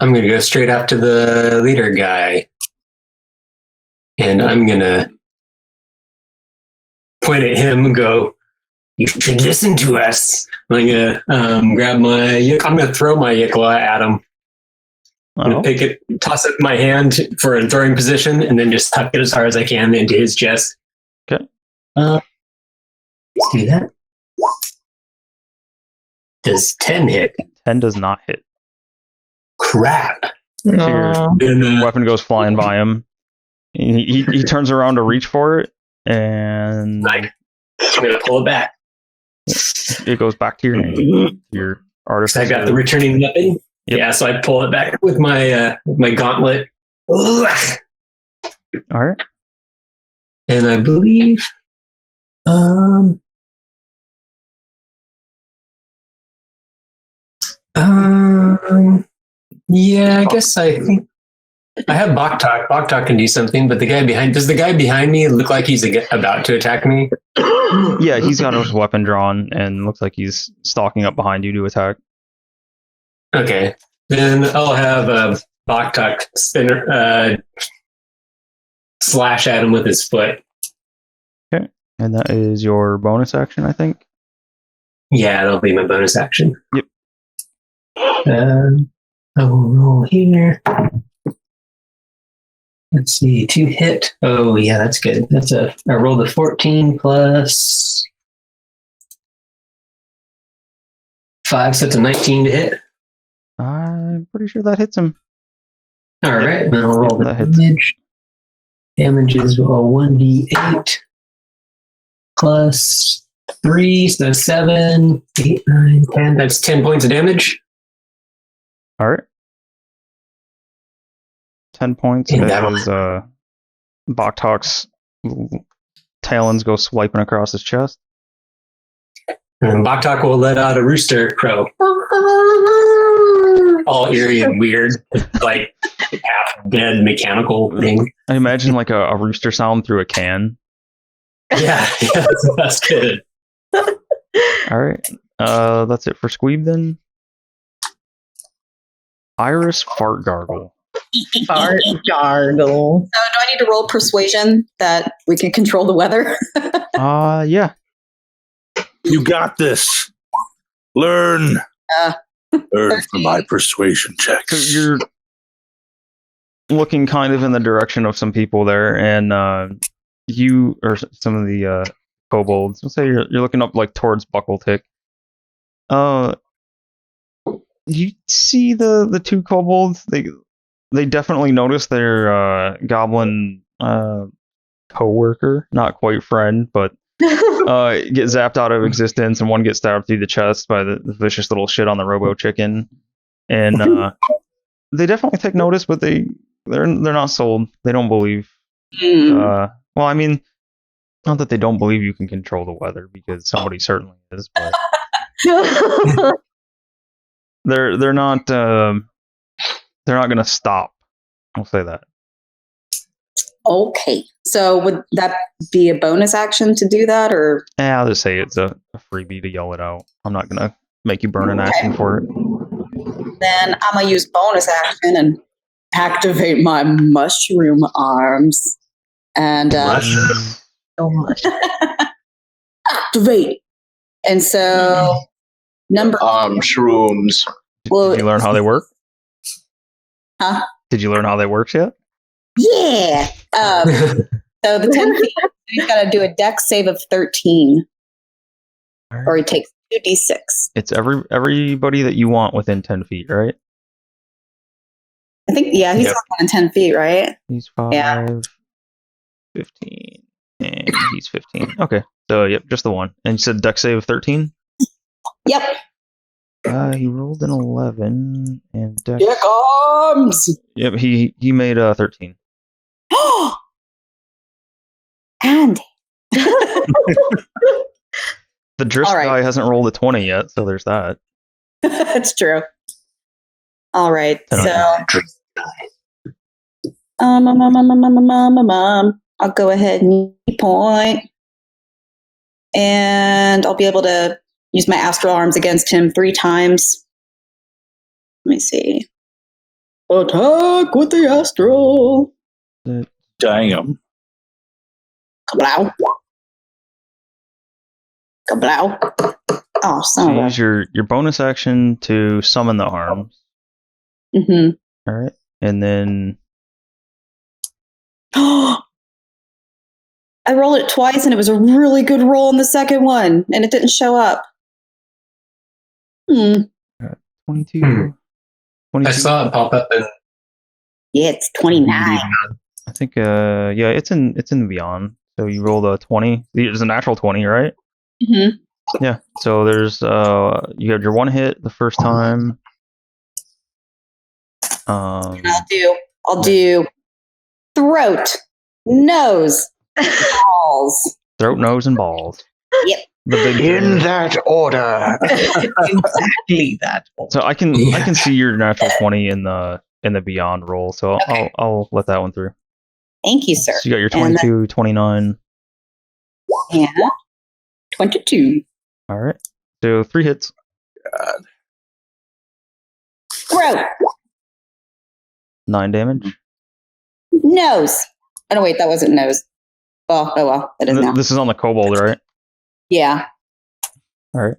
I'm going to go straight after the leader guy. And I'm going to point at him and go, "You should listen to us." I'm going to grab I'm going to throw my Yikla at him. I'm Oh, going to toss up my hand for a throwing position, and then just tuck it as hard as I can into his chest. Okay. Let's do that. Does 10 hit? 10 does not hit. Crap. No. Then, Weapon goes flying by him. He turns around to reach for it, and I'm going to pull it back. it goes back to your hand. Your artist. I got the returning weapon. Yep. Yeah, so I pull it back with my gauntlet. All right. And I believe yeah, I guess I think I have Boktok. Boktok can do something, but does the guy behind me look like he's about to attack me? Yeah, he's got his weapon drawn and looks like he's stalking up behind you to attack. Okay. Then I'll have Boktok slash at him with his foot. And that is your bonus action, I think. Yeah, that'll be my bonus action. Yep. I will roll here. Let's see, 2 hit. Oh, yeah, that's good. I rolled a 14 plus 5, so it's a 19 to hit. I'm pretty sure that hits him. All right, then I'll roll the that hits. damage. Damage is 1d8 plus 3, so 7, 8, 9, 10. That's 10 points of damage. All right. 10 points And that as Boktalk's talons go swiping across his chest. And Boktok will let out a rooster crow. All eerie and weird, like half dead mechanical thing. I imagine like a rooster sound through a can. Yeah, that's good. All right. That's it for Squeeb then. Iris fart gargle. Fart gargle. So do I need to roll persuasion that we can control the weather? Yeah. You got this. Learn. Learn from my persuasion So checks. you're looking kind of in the direction of some people there, and you or some of the kobolds. Let's say you're looking up like towards Buckletick. You see the two kobolds. They definitely notice their goblin co-worker, not quite friend, but get zapped out of existence, and one gets stabbed through the chest by the vicious little shit on the robo chicken. And they definitely take notice, but they're not sold. They don't believe. Well, I mean, not that they don't believe you can control the weather, because somebody certainly is, but they're not going to stop. I'll say that. Okay. So would that be a bonus action to do that, or? I'll just say it's a freebie to yell it out. I'm not going to make you burn an action for it. Then I'm going to use bonus action and activate my mushroom arms. And So much. activate. And so number... Shrooms. Well, Did you learn how they work? Huh? Did you learn how they work yet? Yeah. So the 10 feet, he's got to do a dex save of 13. Or he takes 2d6. It's everybody that you want within 10 feet, right? I think, yeah, he's within 10 feet, right? He's 5, Yeah. 15, and he's 15. Okay, so yep, just the one. And you said dex save of 13? Yep. He rolled an 11, and dex... Here comes! Yep, he made 13. And The Drift All right. guy hasn't rolled a 20 yet, so there's that. that's true. All right. I So I'll go ahead and point. And I'll be able to use my astral arms against him 3 times. Let me see. Attack with the astral. Damn. Kablow. Kablow. Oh, son of a... Use your bonus action to summon the arms. Mm-hmm. All right, and then I rolled it twice, and it was a really good roll in the second one, and it didn't show up. 22. 22. I saw it pop up in Yeah, it's 29. I think yeah, it's in the beyond. So you rolled a 20. It's a natural 20, right? Mm-hmm. Yeah. So there's you had your one hit the first time. I'll do throat, nose, balls. Throat, nose, and balls. Yep. The big In three. that order. Exactly that. So I can see your natural 20 in the beyond roll. So Okay. I'll let that one through. Thank you, sir. So you got your And 22, 29. Yeah. 22. All right. So 3 hits. Throat, 9 damage. nose. Oh, no, wait, that wasn't nose. Oh well, that is now. This is on the kobold, right? Yeah. All right.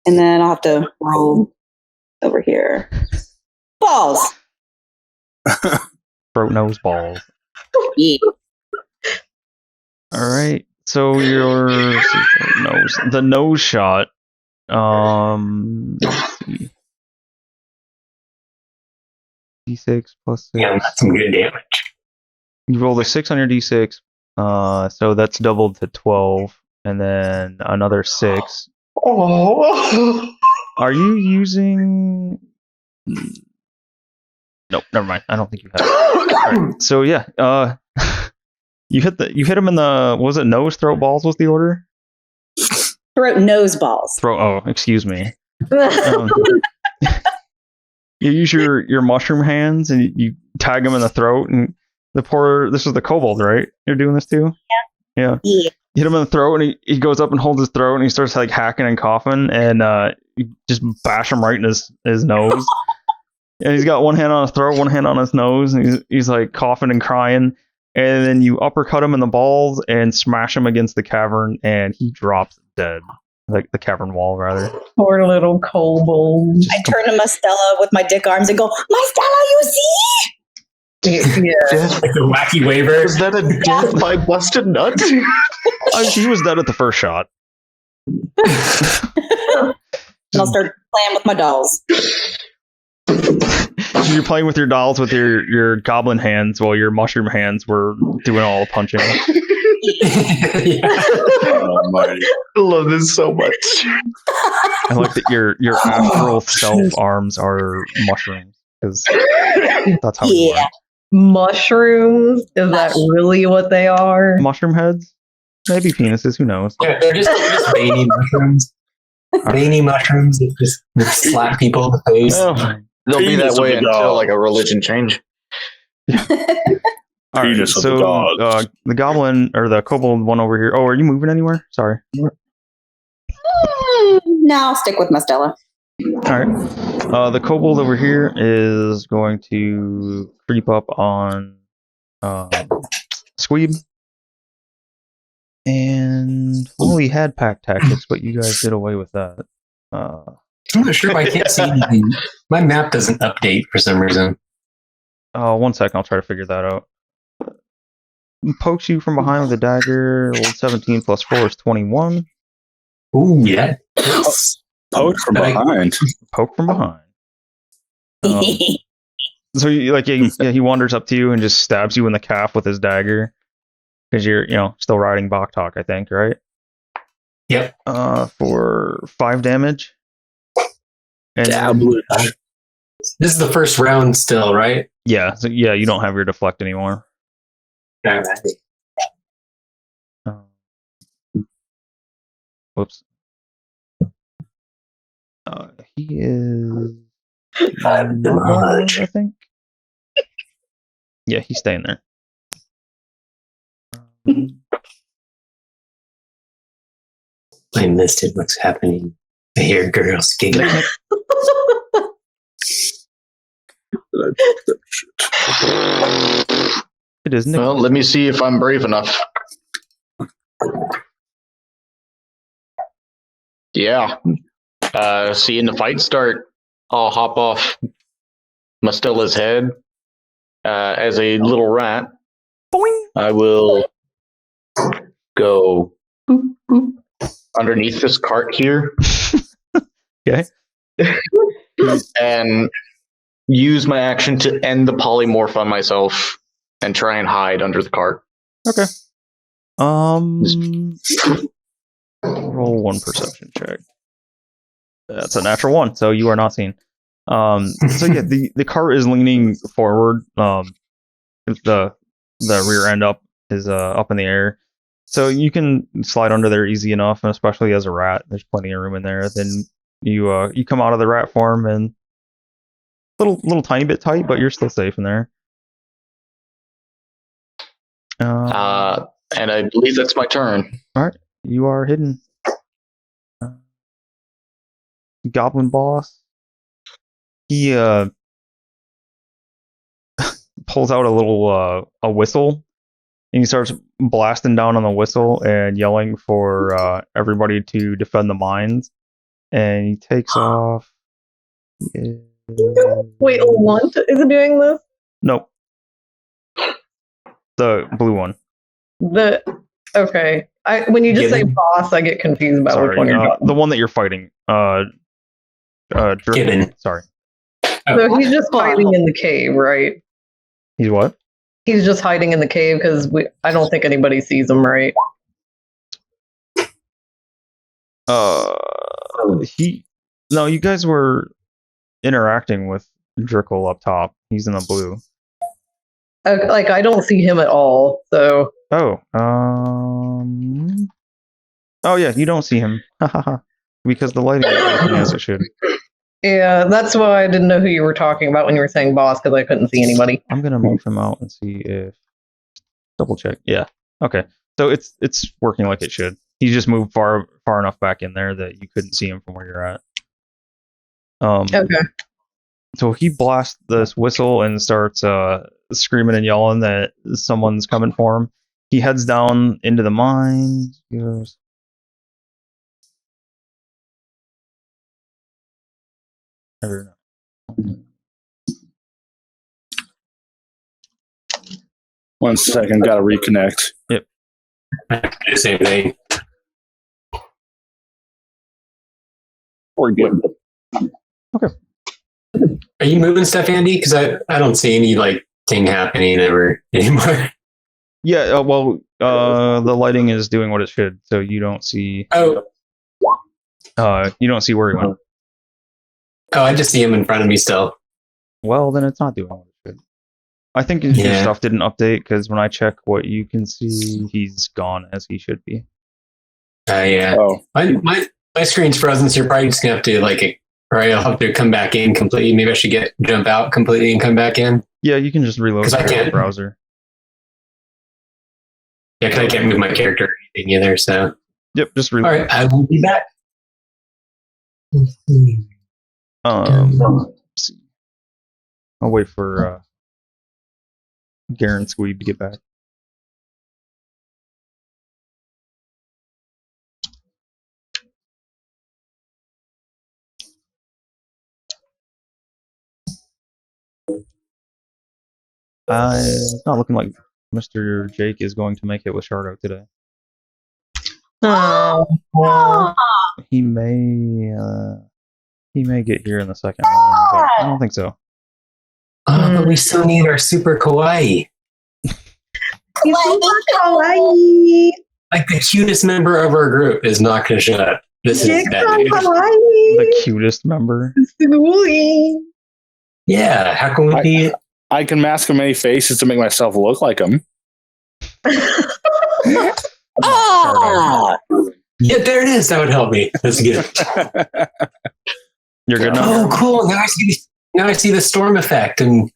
And then I'll have to roll over here. Balls. Throat, nose, balls. Yeah. All right. So your nose, the nose shot. Let's see. D6 plus 6. Yeah, that's some good damage. You roll a 6 on your d6, so that's doubled to 12, and then another 6. Oh. Are you using? Nope, never mind. I don't think you have. Alright, so yeah, you hit him in the, what was it, nose, throat, balls was the order? Throat, nose, balls. Throat. Oh, excuse me. You use your mushroom hands and you tag him in the throat, and this was the kobold, right? You're doing this too? Yeah. You hit him in the throat, and he goes up and holds his throat, and he starts like hacking and coughing, and you just bash him right in his nose. And he's got one hand on his throat, one hand on his nose, and he's like coughing and crying. And then you uppercut him in the balls and smash him against the cavern, and he drops dead. Like the cavern wall, rather. Poor little kobold. I turn to Mustella with my dick arms and go, Mustella, you see? Yeah. Like a wacky waiver. Is that a death by busted nuts? He was dead at the first shot. And I'll start playing with my dolls. So you're playing with your dolls with your goblin hands while your mushroom hands were doing all the punching. Almighty. I love this so much. I like that your astral self arms are mushrooms, because that's how you are. Mushrooms? Is that really what they are? Mushroom heads? Maybe penises, who knows? Yeah, they're just veiny mushrooms. Veiny mushrooms that just slap people in the face. Oh, they'll be that Penis of way the until dog. like a religion change. All right, Penis of so the dog. the goblin or the kobold one over here. Oh, are you moving anywhere? Sorry. No, I'll stick with Mustella. All right. The kobold over here is going to creep up on Squeeb. And he had pack tactics, but you guys did away with that. I'm not sure if I can't see anything. My map doesn't update for some reason. 1 second, I'll try to figure that out. Pokes you from behind with a dagger. Rolled 17 plus 4 is 21. Ooh, yeah. Poke from behind. Poke from behind. So he wanders up to you and just stabs you in the calf with his dagger, because you're still riding Boktok, I think, right? Yep. For 5 damage. And This is the first round still, right? yeah, so you don't have your deflect anymore. Alright. Whoops. He is I think. Yeah, he's staying there. I missed it. What's happening? I hear girls giggling. It is Nik. Well, let me see if I'm brave enough. Yeah. Seeing the fight start, I'll hop off Mustella's head as a little rat. Boing. I will go boop, boop, underneath this cart here. Okay. And use my action to end the polymorph on myself and try and hide under the cart. Okay. Roll 1 perception check. That's a natural 1, so you are not seen. So yeah, the cart is leaning forward. The rear end up is up in the air, so you can slide under there easy enough, and especially as a rat, there's plenty of room in there. Then you come out of the rat form and little tiny bit tight, but you're still safe in there. And I believe that's my turn. All right, you are hidden. Goblin boss. He pulls out a little a whistle, and he starts blasting down on the whistle and yelling for everybody to defend the mines. And he takes off. Wait, Lunt is doing this? Nope. The blue one. Okay. When you just say Gibbon. boss, I get confused about which Sorry, one you're talking. the one that you're fighting. Gibbon. Sorry. So he's just fighting in the cave, right? He's what? He's just hiding in the cave because I don't think anybody sees him, right? No, you guys were interacting with Drickle up top. He's in the blue. Like, I don't see him at all, so... Oh, oh yeah, you don't see him. Because the lighting is working as it should. Yeah, that's why I didn't know who you were talking about when you were saying boss, because I couldn't see anybody. I'm gonna move him out and see if... Double check. Yeah. Okay. So it's working like it should. He just moved far enough back in there that you couldn't see him from where you're at. Okay. So he blasts this whistle and starts screaming and yelling that someone's coming for him. He heads down into the mine. He goes, One second, gotta reconnect. Yep. The same thing. We're good. Okay. Are you moving stuff, Andy? Because I don't see any like thing happening ever anymore. Yeah. Well, the lighting is doing what it should, so you don't see. Oh. You don't see where he went. Oh, I just see him in front of me still. Well, then it's not doing what it should. I think your stuff didn't update because when I check what you can see, he's gone as he should be. Yeah. Oh. My screen's frozen, so you're probably just gonna have to or I'll have to come back in completely. Maybe I should jump out completely and come back in. Yeah, you can just reload the browser. Yeah, because I can't move my character or anything either. So. Yep, just reload. All right, I will be back. Let's see. I'll wait for Garen Squeeb to get back. It's not looking like Mr. Jake is going to make it with Shardo today. Oh. He may get here in the second round, but I don't think so. But we still need our super kawaii. Kawaii. Like the cutest member of our group is not going to show up. This is bad news. The cutest member. Yeah, how can we be? I can mask many faces to make myself look like him. Yeah, there it is. That would help me. That's good. You're good now. Oh, cool. Now I see the storm effect, and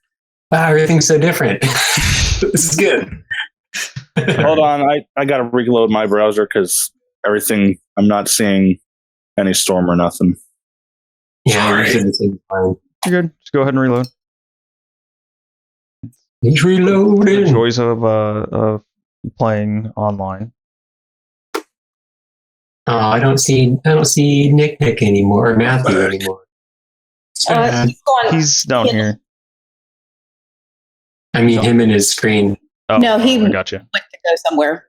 wow, everything's so different. This is good. Hold on, I gotta reload my browser because everything, I'm not seeing any storm or nothing. Yeah, right. You're You're good. Just go ahead and reload. He's reloading. The joys of playing online. Oh, I don't see Nik Nik anymore, or Matthew anymore. He's down here. I mean, him and his screen. Oh, No, he I gotcha. went to go somewhere.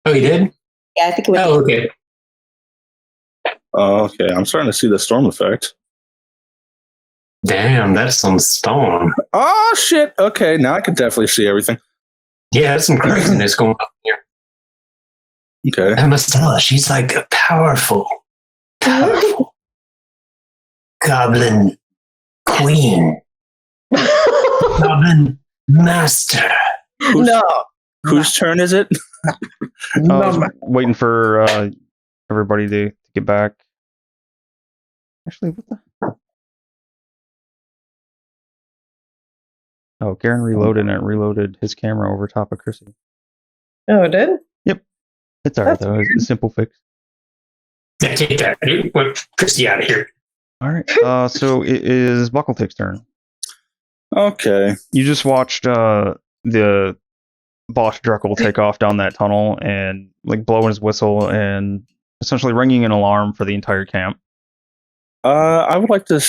Oh, he did? Yeah, I think it was. Oh, okay. Oh, okay. I'm starting to see the storm effect. Damn, that's some storm. Oh, shit. Okay, now I can definitely see everything. Yeah, that's some craziness going on here. Okay. And Mustella, she's like a powerful goblin queen. Goblin master. Whose turn is it? I was waiting for everybody to get back. Actually, what the? Oh, Garen reloaded and it reloaded his camera over top of Chrissy. Oh, it did? Yep. It's alright though. It's a simple fix. Yeah, take that. Put Christy out of here. Alright. So it is Buckletick's turn. Okay. You just watched the boss Druckle take off down that tunnel and like blowing his whistle and essentially ringing an alarm for the entire camp. I would like to.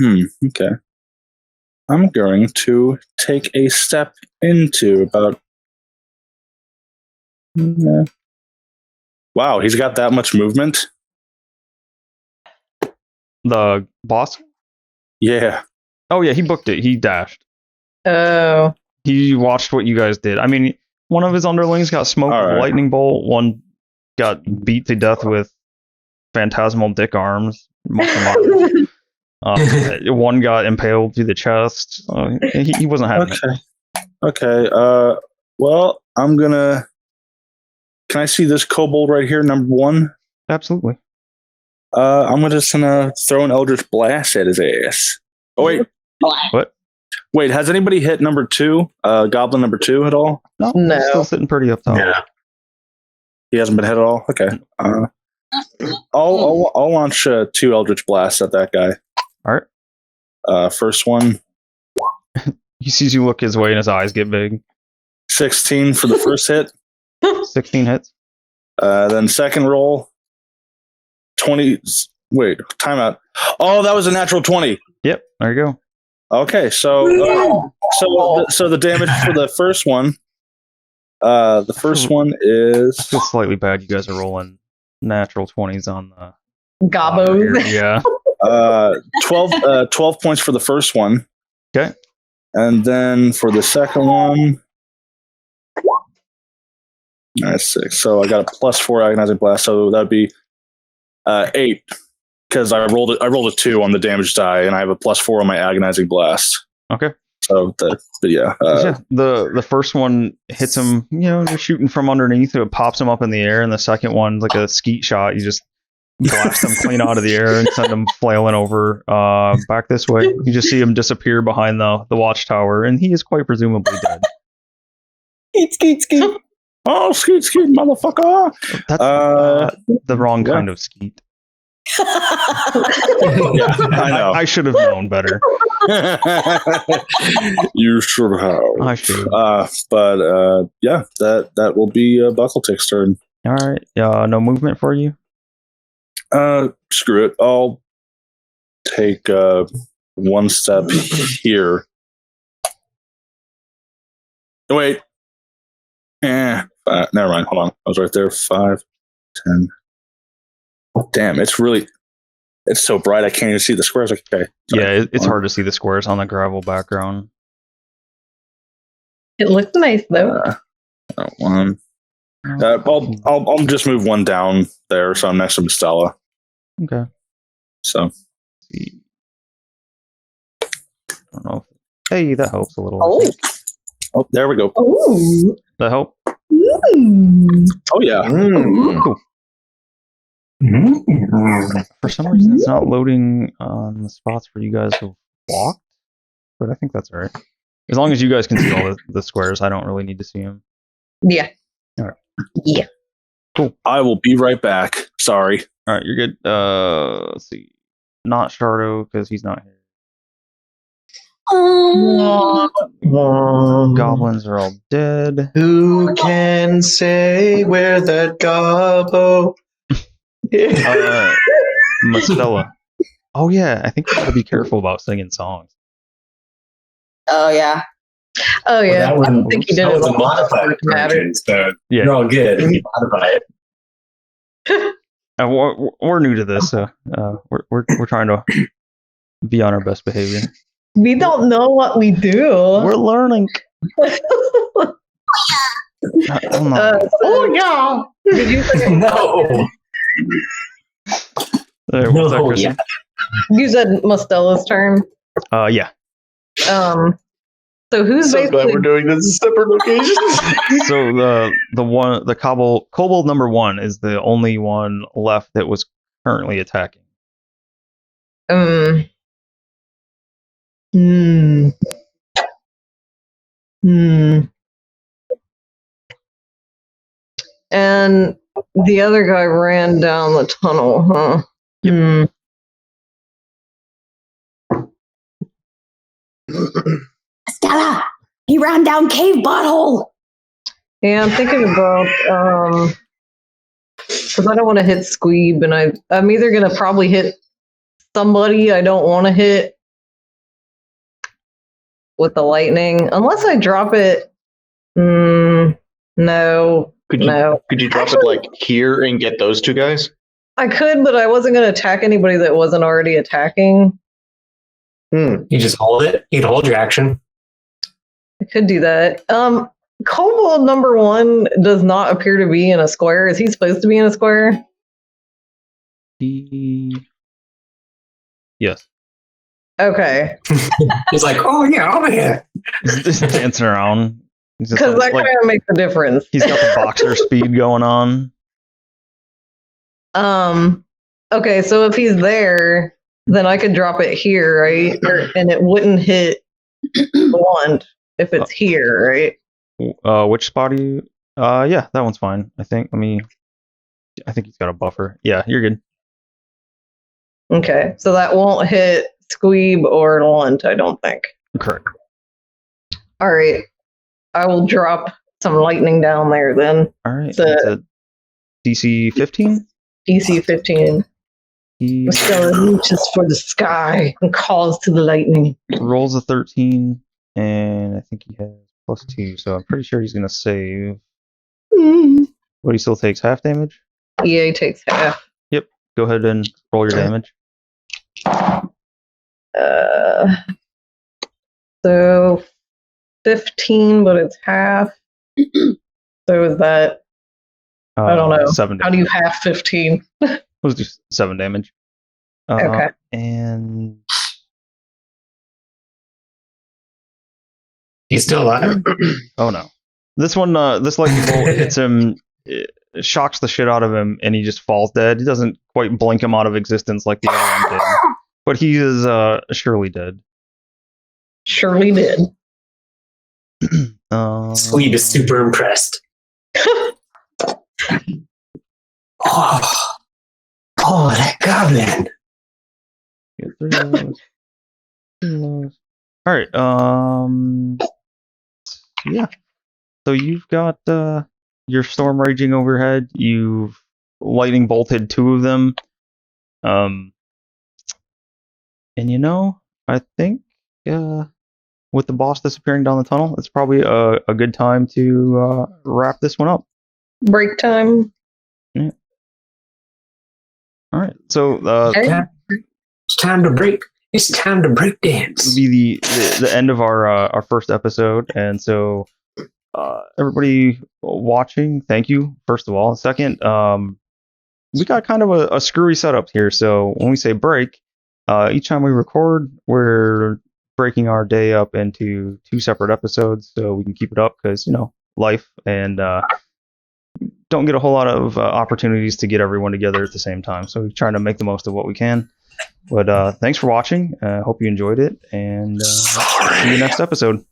Okay. I'm going to take a step into about. Wow, he's got that much movement. The boss? Yeah. Oh yeah, he booked it. He dashed. Oh. he watched what you guys did. I mean, one of his underlings got smoked with a lightning bolt. One got beat to death with phantasmal dick arms. One got impaled through the chest. He wasn't having it. Okay. Well, I'm gonna. Can I see this kobold right here, number 1? Absolutely. I'm just gonna throw an Eldritch Blast at his ass. Oh wait. What? Wait, has anybody hit number 2, Goblin number 2 at all? No. No. Still sitting pretty up top. Yeah. He hasn't been hit at all. Okay. I'll launch 2 Eldritch Blasts at that guy. All right. First one. He sees you look his way and his eyes get big. 16 for the first hit. 16 hits. Then second roll. 20. Wait, timeout. Oh, that was a natural 20. Yep. There you go. Okay, so the damage for the first one. The first one is. I feel slightly bad. You guys are rolling natural 20s on the Gobos. Yeah. 12 points for the first one. Okay. And then for the second one, that's 6. So I got a +4 agonizing blast. So that'd be 8 because I rolled a 2 on the damage die, and I have a +4 on my agonizing blast. Okay. So but yeah. The first one hits him. You're shooting from underneath. It pops him up in the air, and the second one's like a skeet shot. You just blast him clean out of the air and send him flailing over back this way. You just see him disappear behind the watchtower, and he is quite presumably dead. Skeet. Oh, skeet, motherfucker! That's the wrong kind of skeet. Yeah, I know. I should have known better. You should have. I should. But yeah, that will be Buckletick's turn. All right. No movement for you. Screw it. I'll take 1 step here. Wait. Never mind. Hold on. I was right there. 5, 10. Damn, it's so bright I can't even see the squares. Okay. Sorry. Yeah, it's hard to see the squares on the gravel background. It looks nice though. 1. I'll just move 1 down there, so I'm next to Mustella. Okay. So. I don't know. Hey, that helps a little. Oh, there we go. Oh. That help? Oh yeah. Cool. For some reason, it's not loading on the spots where you guys have walked, but I think that's all right. As long as you guys can see all the squares, I don't really need to see them. Yeah. All right. Yeah. Cool. I will be right back. Sorry. All right, you're good. Let's see. Not Shardo because he's not here. Goblins are all dead. Who can say where that gobbo? Mustella. Oh yeah, I think we gotta be careful about singing songs. Oh yeah. Oh yeah. Well, that one, I think he did that it was a a lot. modified version, so Yeah. you're all good if you modify it. We're new to this, so we're trying to be on our best behavior. We don't know what we do. We're learning. Oh yeah. Did you say No. What's that, No, Chris? yeah. You said Mustella's turn. Yeah. So who's So glad basically we're doing this in separate locations. So the kobold number 1 is the only one left that was currently attacking. And the other guy ran down the tunnel, huh? Yep. Stella, he ran down cave butthole. Yeah, I'm thinking about because I don't want to hit Squeeb, and I'm either gonna probably hit somebody I don't want to hit with the lightning, unless I drop it. No. Could you drop it like here and get those 2 guys? I could, but I wasn't gonna attack anybody that wasn't already attacking. You just hold it. You can hold your action. I could do that. Kobold number 1 does not appear to be in a square. Is he supposed to be in a square? Yes. Okay. He's like, oh yeah, over here. He's just dancing around. Because that kind of makes a difference. He's got the boxer speed going on. Okay, so if he's there, then I could drop it here, right? And it wouldn't hit the wand if it's here, right? Which spot are you? Yeah, that one's fine. I think he's got a buffer. Yeah, you're good. Okay, so that won't hit Squeeb or Lunt, I don't think. Correct. All right, I will drop some lightning down there then. All right. So, it's a DC 15. DC 15. Mustella reaches for the sky and calls to the lightning. Rolls a 13, and I think he has +2, so I'm pretty sure he's going to save. But he still takes half damage? Yeah, he takes half. Yep. Go ahead and roll your damage. So 15, but it's half. So is that, I don't know. 7 How do you half 15? Let's do 7 damage. Okay. And He's still alive. oh no, this one, this lightning bolt hits him, it shocks the shit out of him, and he just falls dead. He doesn't quite blink him out of existence like the other one did, but he is surely dead. Surely did. Squeeb is super impressed. Oh, that goblin. Get 3 of those. 2 of those. All right. Yeah. So you've got your storm raging overhead. You've lightning bolted 2 of them. And I think with the boss disappearing down the tunnel, it's probably a good time to wrap this one up. Break time. Yeah. All right. So Okay. It's time to break. It's time to break dance. this will be the end of our first episode, and so everybody watching, thank you first of all. Second, we got kind of a screwy setup here. So when we say break, each time we record, we're breaking our day up into 2 separate episodes so we can keep it up because life, and don't get a whole lot of opportunities to get everyone together at the same time. So we're trying to make the most of what we can. But thanks for watching. Hope you enjoyed it, and see you next episode.